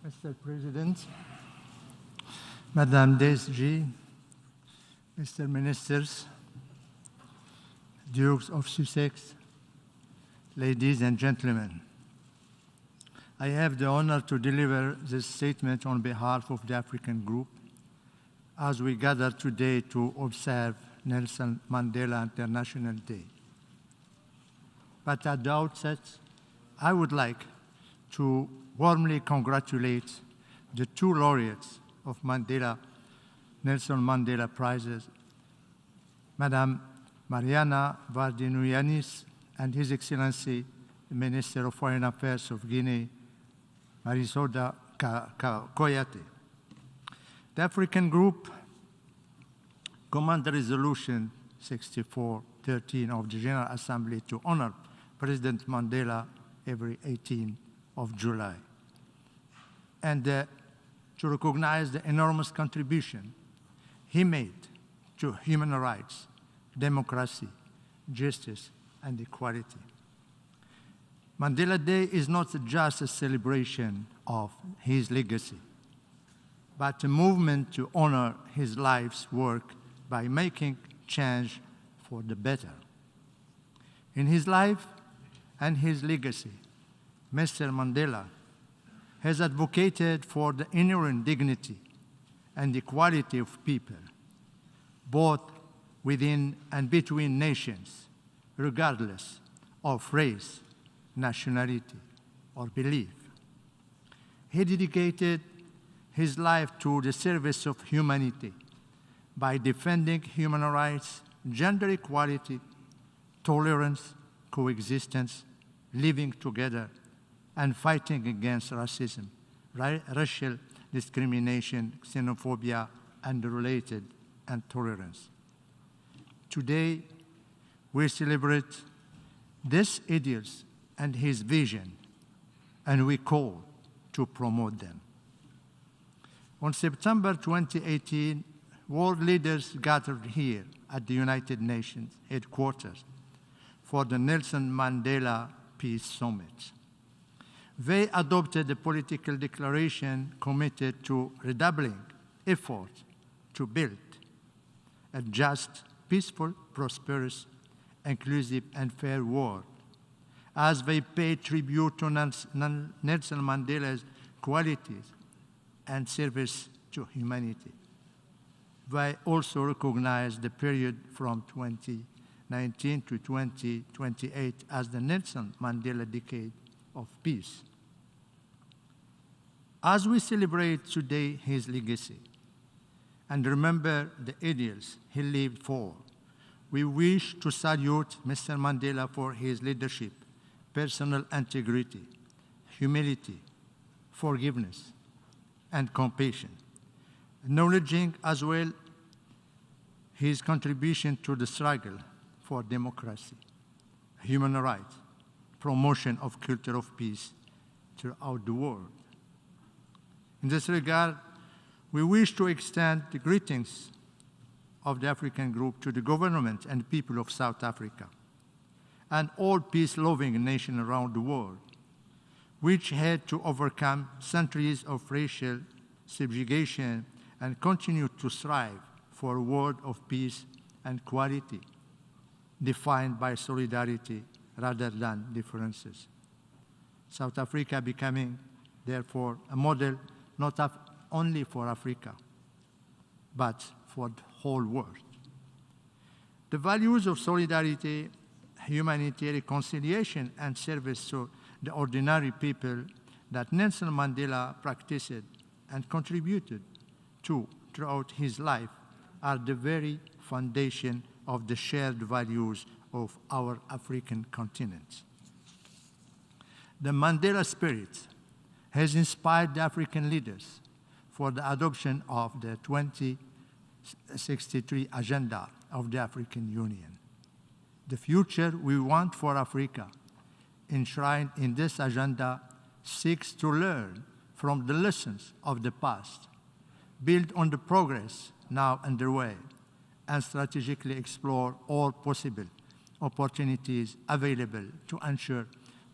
Mr. President, Madame DSG, Mr. Ministers, Dukes of Sussex, ladies and gentlemen, I have the honor to deliver this statement on behalf of the African Group as we gather today to observe Nelson Mandela International Day. But at the outset, I would like to warmly congratulate the 2 laureates of Nelson Mandela Prizes, Madame Marianna Vardinoyannis and His Excellency, the Minister of Foreign Affairs of Guinea, Morissanda Kouyate. The African Group commends the Resolution 6413 of the General Assembly to honor President Mandela every 18th of July. and to recognize the enormous contribution he made to human rights, democracy, justice, and equality. Mandela Day is not just a celebration of his legacy, but a movement to honor his life's work by making change for the better. In his life and his legacy, Mr. Mandela has advocated for the inherent dignity and equality of people, both within and between nations, regardless of race, nationality, or belief. He dedicated his life to the service of humanity by defending human rights, gender equality, tolerance, coexistence, living together, and fighting against racism, racial discrimination, xenophobia, and related intolerance. Today, we celebrate these ideals and his vision, and we call to promote them. On September 2018, world leaders gathered here at the United Nations headquarters for the Nelson Mandela Peace Summit. They adopted a political declaration committed to redoubling efforts to build a just, peaceful, prosperous, inclusive, and fair world, as they pay tribute to Nelson Mandela's qualities and service to humanity. They also recognize the period from 2019 to 2028 as the Nelson Mandela Decade of Peace. As we celebrate today his legacy and remember the ideals he lived for, we wish to salute Mr. Mandela for his leadership, personal integrity, humility, forgiveness, and compassion, acknowledging as well his contribution to the struggle for democracy, human rights, promotion of culture of peace throughout the world. In this regard, we wish to extend the greetings of the African Group to the government and people of South Africa and all peace-loving nations around the world, which had to overcome centuries of racial subjugation and continue to strive for a world of peace and equality, defined by solidarity rather than differences. South Africa becoming, therefore, a model not only for Africa, but for the whole world. The values of solidarity, humanity, reconciliation, and service to the ordinary people that Nelson Mandela practiced and contributed to throughout his life are the very foundation of the shared values of our African continent. The Mandela spirit has inspired the African leaders for the adoption of the 2063 Agenda of the African Union. The future we want for Africa, enshrined in this agenda, seeks to learn from the lessons of the past, build on the progress now underway, and strategically explore all possible opportunities available to ensure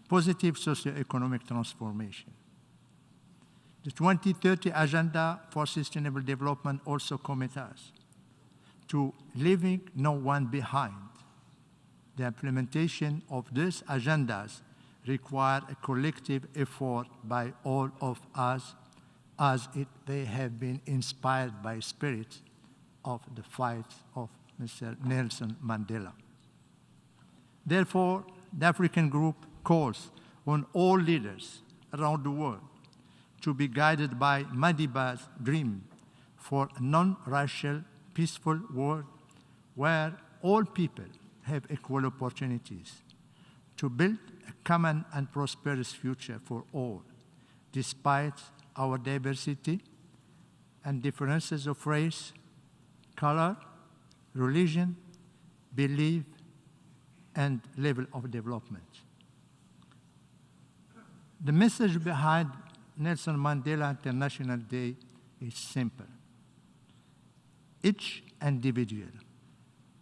positive socio-economic transformation. The 2030 Agenda for Sustainable Development also commits us to leaving no one behind. The implementation of these agendas require a collective effort by all of us, as they have been inspired by spirit of the fight of Mr. Nelson Mandela. Therefore, the African Group calls on all leaders around the world to be guided by Madiba's dream for a non-racial, peaceful world where all people have equal opportunities to build a common and prosperous future for all, despite our diversity and differences of race, color, religion, belief, and level of development. The message behind Nelson Mandela International Day is simple. Each individual,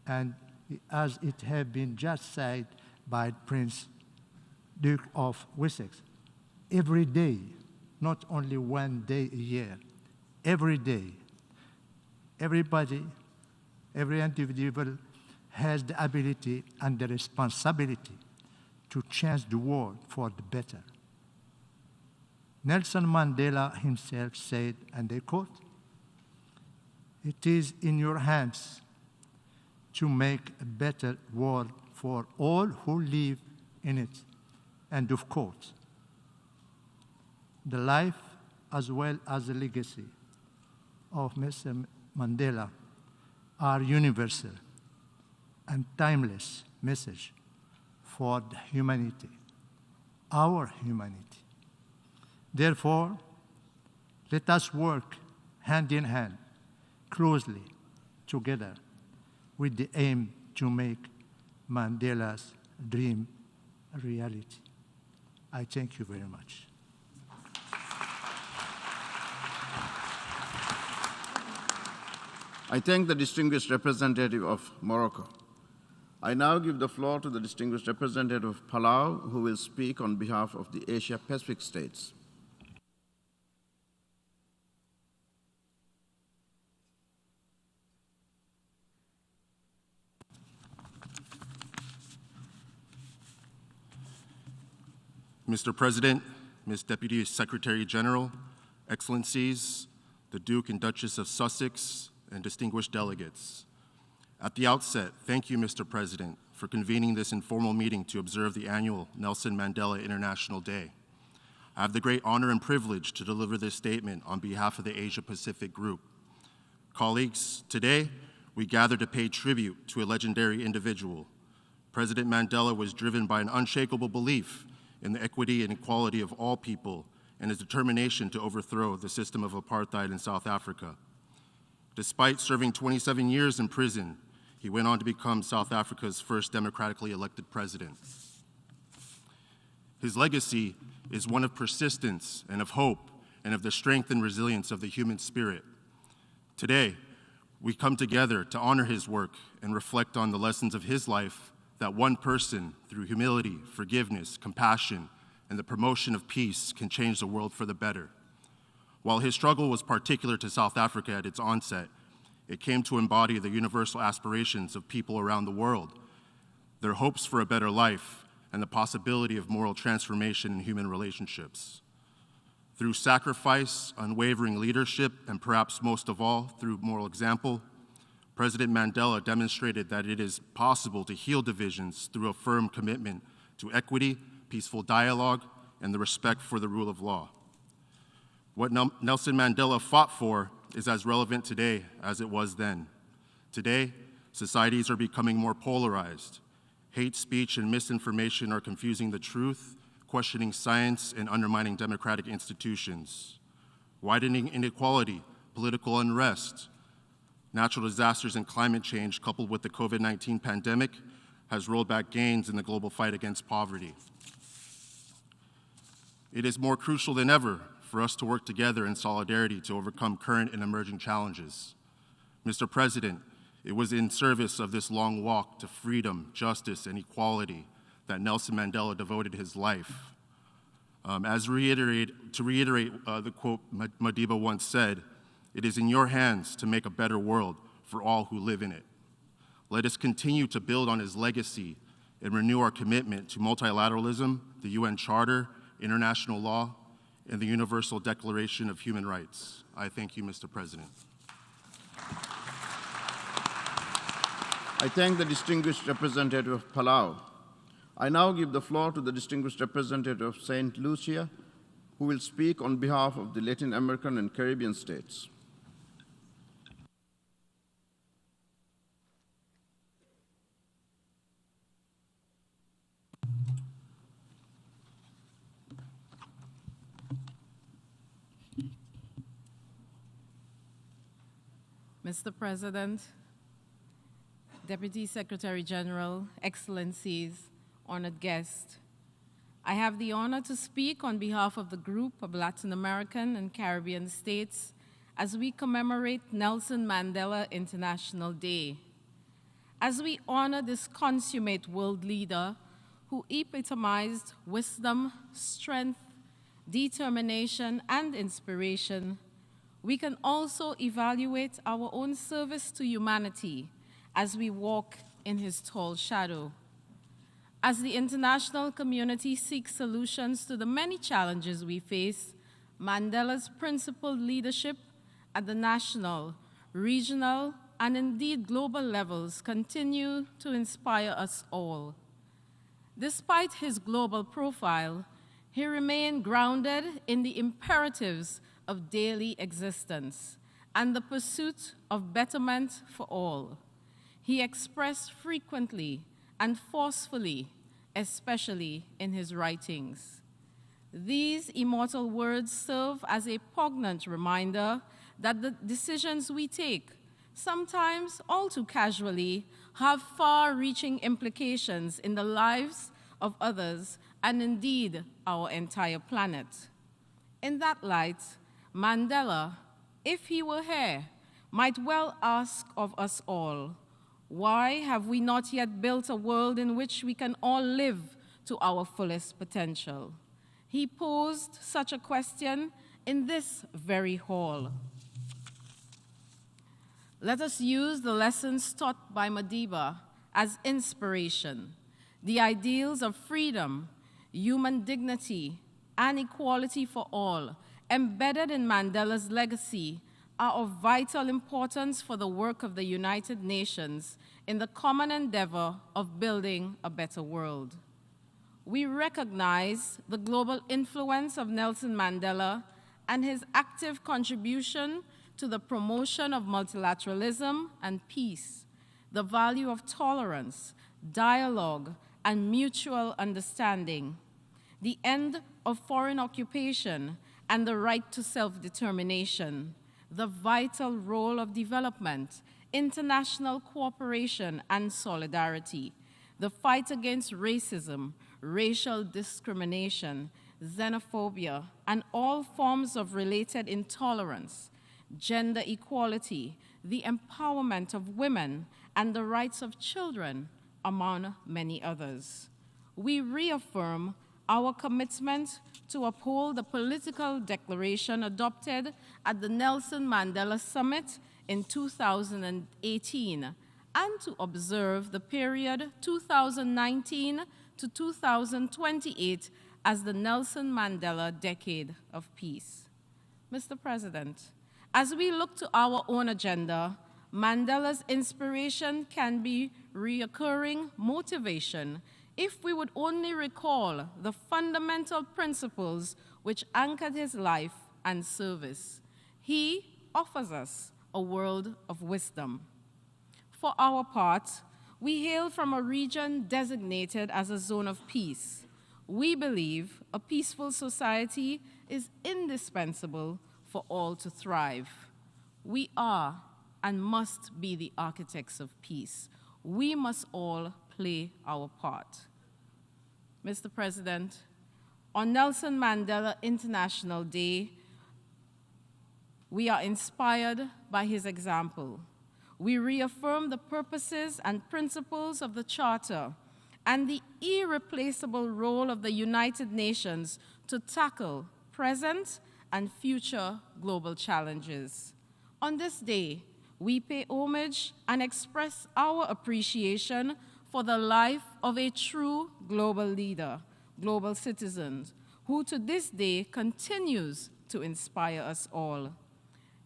and as it has been just said by Prince Duke of Sussex, every day, not only one day a year, every day, everybody, every individual has the ability and the responsibility to change the world for the better. Nelson Mandela himself said, and I quote, "It is in your hands to make a better world for all who live in it." End of quote. The life as well as the legacy of Mr. Mandela are universal and timeless message for the humanity, our humanity. Therefore, let us work hand in hand, closely together, with the aim to make Mandela's dream a reality. I thank you very much. I thank the distinguished representative of Morocco. I now give the floor to the distinguished representative of Palau, who will speak on behalf of the Asia-Pacific states. Mr. President, Ms. Deputy Secretary General, Excellencies, the Duke and Duchess of Sussex, and distinguished delegates. At the outset, thank you, Mr. President, for convening this informal meeting to observe the annual Nelson Mandela International Day. I have the great honor and privilege to deliver this statement on behalf of the Asia-Pacific Group. Colleagues, today, we gather to pay tribute to a legendary individual. President Mandela was driven by an unshakable belief in the equity and equality of all people and his determination to overthrow the system of apartheid in South Africa. Despite serving 27 years in prison, he went on to become South Africa's first democratically elected president. His legacy is one of persistence and of hope and of the strength and resilience of the human spirit. Today, we come together to honor his work and reflect on the lessons of his life that one person, through humility, forgiveness, compassion, and the promotion of peace, can change the world for the better. While his struggle was particular to South Africa at its onset, it came to embody the universal aspirations of people around the world, their hopes for a better life, and the possibility of moral transformation in human relationships. Through sacrifice, unwavering leadership, and perhaps most of all, through moral example, President Mandela demonstrated that it is possible to heal divisions through a firm commitment to equity, peaceful dialogue, and the respect for the rule of law. What Nelson Mandela fought for is as relevant today as it was then. Today, societies are becoming more polarized. Hate speech and misinformation are confusing the truth, questioning science, and undermining democratic institutions. Widening inequality, political unrest, natural disasters and climate change, coupled with the COVID-19 pandemic, has rolled back gains in the global fight against poverty. It is more crucial than ever for us to work together in solidarity to overcome current and emerging challenges. Mr. President, it was in service of this long walk to freedom, justice, and equality that Nelson Mandela devoted his life. To reiterate the quote Madiba once said, "It is in your hands to make a better world for all who live in it." Let us continue to build on his legacy and renew our commitment to multilateralism, the UN Charter, international law, and the Universal Declaration of Human Rights. I thank you, Mr. President. I thank the distinguished representative of Palau. I now give the floor to the distinguished representative of St. Lucia, who will speak on behalf of the Latin American and Caribbean states. Mr. President, Deputy Secretary General, Excellencies, honored guests, I have the honor to speak on behalf of the group of Latin American and Caribbean states as we commemorate Nelson Mandela International Day. As we honor this consummate world leader who epitomized wisdom, strength, determination, and inspiration, we can also evaluate our own service to humanity as we walk in his tall shadow. As the international community seeks solutions to the many challenges we face, Mandela's principled leadership at the national, regional, and indeed global levels continue to inspire us all. Despite his global profile, he remained grounded in the imperatives of daily existence and the pursuit of betterment for all. He expressed frequently and forcefully, especially in his writings. These immortal words serve as a poignant reminder that the decisions we take, sometimes all too casually, have far-reaching implications in the lives of others and indeed our entire planet. In that light, Mandela, if he were here, might well ask of us all, why have we not yet built a world in which we can all live to our fullest potential? He posed such a question in this very hall. Let us use the lessons taught by Madiba as inspiration. The ideals of freedom, human dignity, and equality for all, embedded in Mandela's legacy, are of vital importance for the work of the United Nations in the common endeavor of building a better world. We recognize the global influence of Nelson Mandela and his active contribution to the promotion of multilateralism and peace, the value of tolerance, dialogue, and mutual understanding, the end of foreign occupation and the right to self-determination, the vital role of development, international cooperation and solidarity, the fight against racism, racial discrimination, xenophobia, and all forms of related intolerance, gender equality, the empowerment of women, and the rights of children, among many others. We reaffirm our commitment to uphold the political declaration adopted at the Nelson Mandela Summit in 2018 and to observe the period 2019 to 2028 as the Nelson Mandela Decade of Peace. Mr. President, as we look to our own agenda, Mandela's inspiration can be recurring motivation if we would only recall the fundamental principles which anchored his life and service. He offers us a world of wisdom. For our part, we hail from a region designated as a zone of peace. We believe a peaceful society is indispensable for all to thrive. We are and must be the architects of peace. We must all play our part. Mr. President, on Nelson Mandela International Day, we are inspired by his example. We reaffirm the purposes and principles of the Charter and the irreplaceable role of the United Nations to tackle present and future global challenges. On this day, we pay homage and express our appreciation for the life of a true global leader, global citizen, who to this day continues to inspire us all.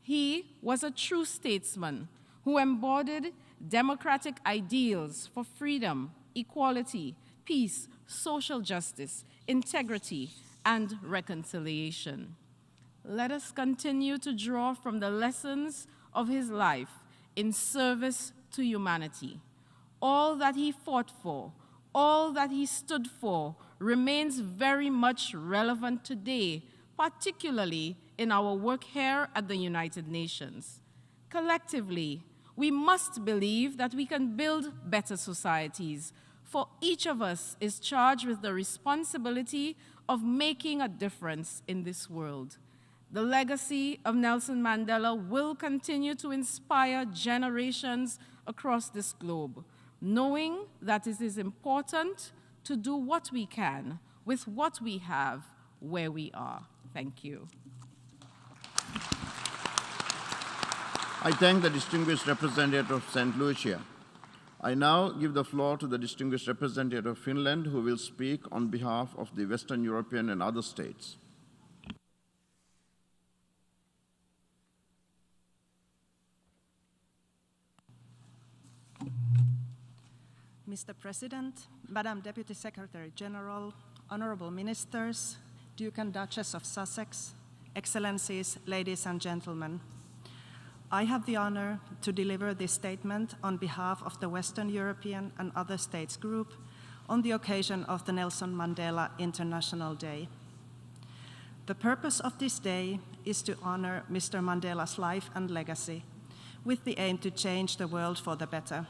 He was a true statesman who embodied democratic ideals for freedom, equality, peace, social justice, integrity, and reconciliation. Let us continue to draw from the lessons of his life in service to humanity. All that he fought for, all that he stood for, remains very much relevant today, particularly in our work here at the United Nations. Collectively, we must believe that we can build better societies for each of us is charged with the responsibility of making a difference in this world. The legacy of Nelson Mandela will continue to inspire generations across this globe, knowing that it is important to do what we can with what we have where we are. Thank you. I thank the distinguished representative of St. Lucia. I now give the floor to the distinguished representative of Finland, who will speak on behalf of the Western European and other states. Mr. President, Madam Deputy Secretary General, Honorable Ministers, Duke and Duchess of Sussex, Excellencies, ladies and gentlemen. I have the honor to deliver this statement on behalf of the Western European and other states group on the occasion of the Nelson Mandela International Day. The purpose of this day is to honor Mr. Mandela's life and legacy with the aim to change the world for the better.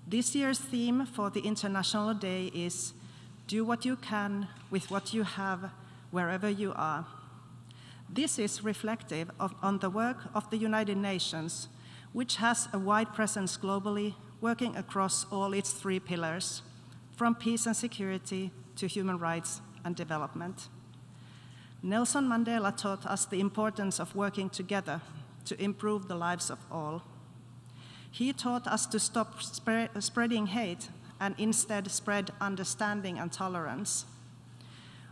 This year's theme for the International Day is "Do what you can with what you have, wherever you are." This is reflective on the work of the United Nations, which has a wide presence globally, working across all its 3 pillars, from peace and security to human rights and development. Nelson Mandela taught us the importance of working together to improve the lives of all. He taught us to stop spreading hate and instead spread understanding and tolerance.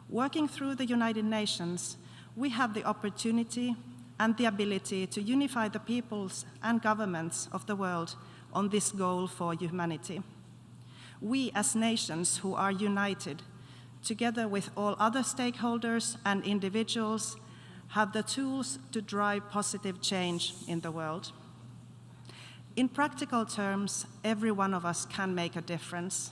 Working through the United Nations, we have the opportunity and the ability to unify the peoples and governments of the world on this goal for humanity. We, as nations who are united, together with all other stakeholders and individuals, have the tools to drive positive change in the world. In practical terms, every one of us can make a difference.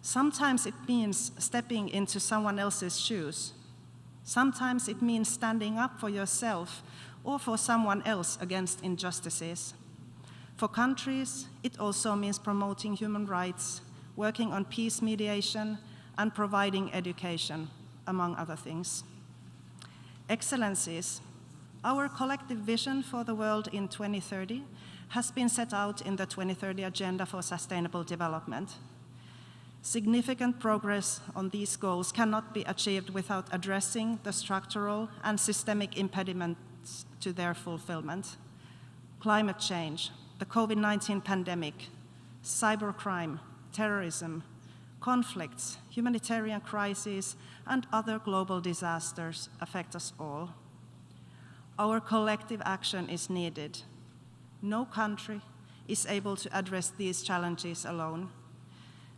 Sometimes it means stepping into someone else's shoes. Sometimes it means standing up for yourself or for someone else against injustices. For countries, it also means promoting human rights, working on peace mediation, and providing education, among other things. Excellencies, our collective vision for the world in 2030 has been set out in the 2030 Agenda for Sustainable Development. Significant progress on these goals cannot be achieved without addressing the structural and systemic impediments to their fulfillment. Climate change, the COVID-19 pandemic, cybercrime, terrorism, conflicts, humanitarian crises, and other global disasters affect us all. Our collective action is needed. No country is able to address these challenges alone.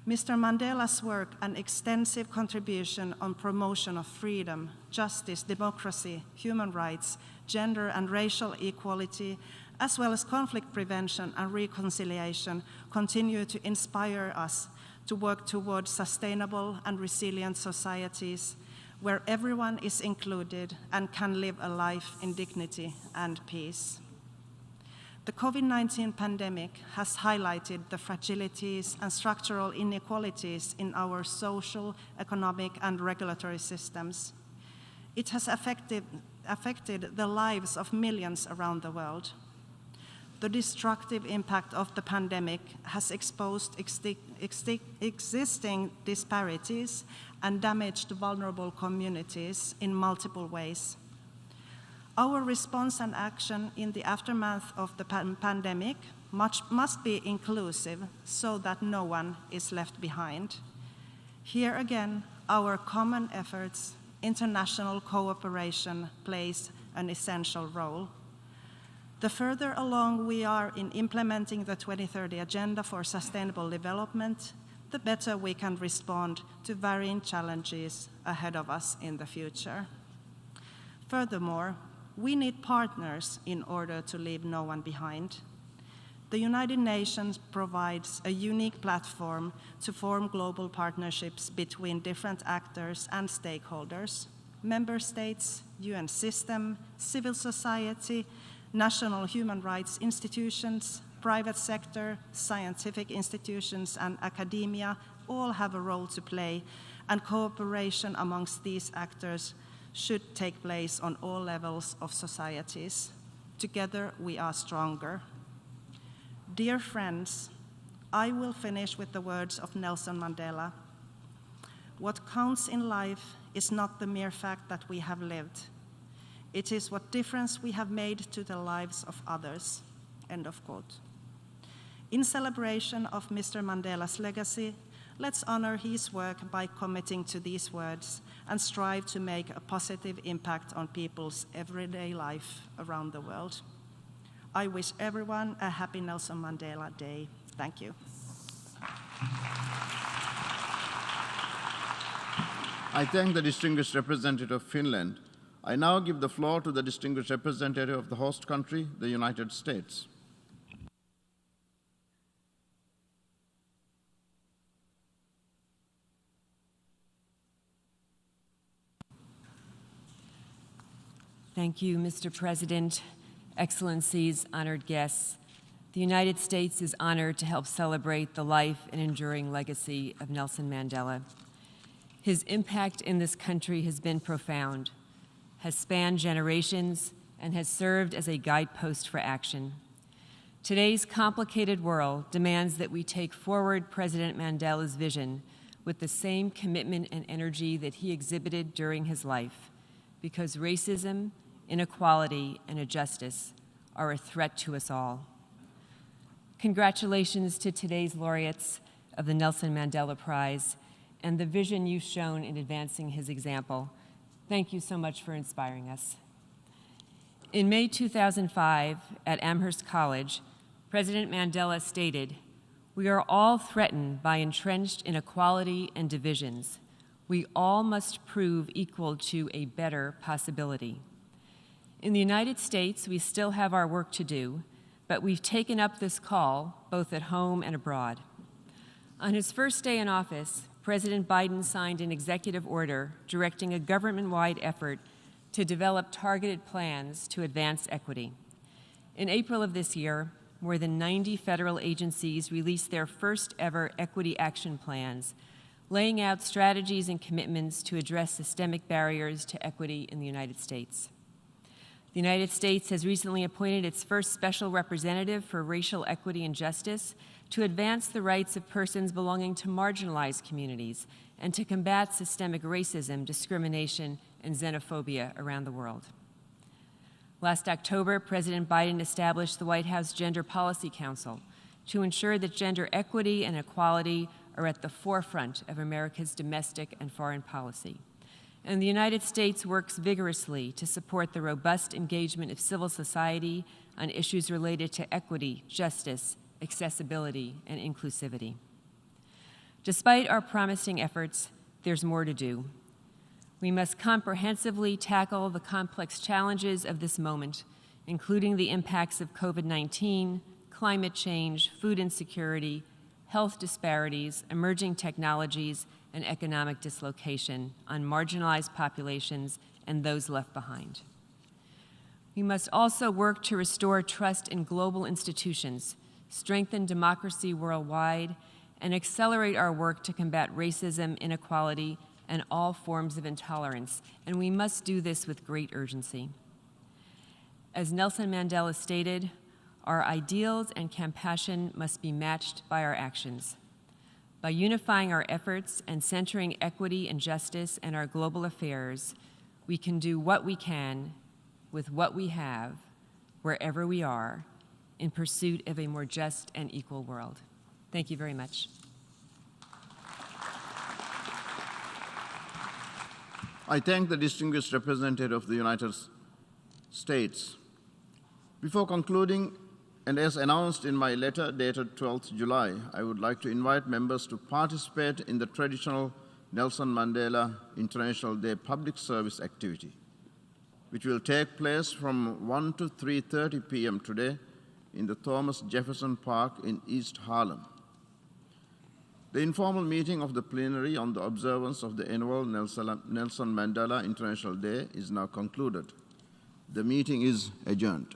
Mr. Mandela's work and extensive contribution on promotion of freedom, justice, democracy, human rights, gender and racial equality, as well as conflict prevention and reconciliation, continue to inspire us to work towards sustainable and resilient societies where everyone is included and can live a life in dignity and peace. The COVID-19 pandemic has highlighted the fragilities and structural inequalities in our social, economic, and regulatory systems. It has affected the lives of millions around the world. The destructive impact of the pandemic has exposed existing disparities and damaged vulnerable communities in multiple ways. Our response and action in the aftermath of the pandemic must be inclusive so that no one is left behind. Here again, our common efforts, international cooperation plays an essential role. The further along we are in implementing the 2030 Agenda for Sustainable Development, the better we can respond to varying challenges ahead of us in the future. Furthermore, we need partners in order to leave no one behind. The United Nations provides a unique platform to form global partnerships between different actors and stakeholders, member states, UN system, civil society, national human rights institutions, private sector, scientific institutions, and academia all have a role to play, and cooperation amongst these actors should take place on all levels of societies. Together, we are stronger. Dear friends, I will finish with the words of Nelson Mandela. What counts in life is not the mere fact that we have lived. It is what difference we have made to the lives of others. End of quote. In celebration of Mr. Mandela's legacy, let's honor his work by committing to these words and strive to make a positive impact on people's everyday life around the world. I wish everyone a happy Nelson Mandela Day. Thank you. I thank the distinguished representative of Finland. I now give the floor to the distinguished representative of the host country, the United States. Thank you, Mr. President, Excellencies, honored guests. The United States is honored to help celebrate the life and enduring legacy of Nelson Mandela. His impact in this country has been profound, has spanned generations, and has served as a guidepost for action. Today's complicated world demands that we take forward President Mandela's vision with the same commitment and energy that he exhibited during his life, because racism, inequality, and injustice are a threat to us all. Congratulations to today's laureates of the Nelson Mandela Prize and the vision you've shown in advancing his example. Thank you so much for inspiring us. In May 2005, at Amherst College, President Mandela stated, "We are all threatened by entrenched inequality and divisions. We all must prove equal to a better possibility." In the United States, we still have our work to do, but we've taken up this call both at home and abroad. On his first day in office, President Biden signed an executive order directing a government-wide effort to develop targeted plans to advance equity. In April of this year, more than 90 federal agencies released their first ever equity action plans, laying out strategies and commitments to address systemic barriers to equity in the United States. The United States has recently appointed its first special representative for racial equity and justice to advance the rights of persons belonging to marginalized communities and to combat systemic racism, discrimination, and xenophobia around the world. Last October, President Biden established the White House Gender Policy Council to ensure that gender equity and equality are at the forefront of America's domestic and foreign policy. And the United States works vigorously to support the robust engagement of civil society on issues related to equity, justice, accessibility, and inclusivity. Despite our promising efforts, there's more to do. We must comprehensively tackle the complex challenges of this moment, including the impacts of COVID-19, climate change, food insecurity, health disparities, emerging technologies, and economic dislocation on marginalized populations and those left behind. We must also work to restore trust in global institutions, strengthen democracy worldwide, and accelerate our work to combat racism, inequality, and all forms of intolerance, and we must do this with great urgency. As Nelson Mandela stated, our ideals and compassion must be matched by our actions. By unifying our efforts and centering equity and justice in our global affairs, we can do what we can with what we have, wherever we are, in pursuit of a more just and equal world. Thank you very much. I thank the distinguished representative of the United States. Before concluding, and as announced in my letter dated 12th July, I would like to invite members to participate in the traditional Nelson Mandela International Day public service activity, which will take place from 1 to 3:30 p.m. today in the Thomas Jefferson Park in East Harlem. The informal meeting of the plenary on the observance of the annual Nelson Mandela International Day is now concluded. The meeting is adjourned.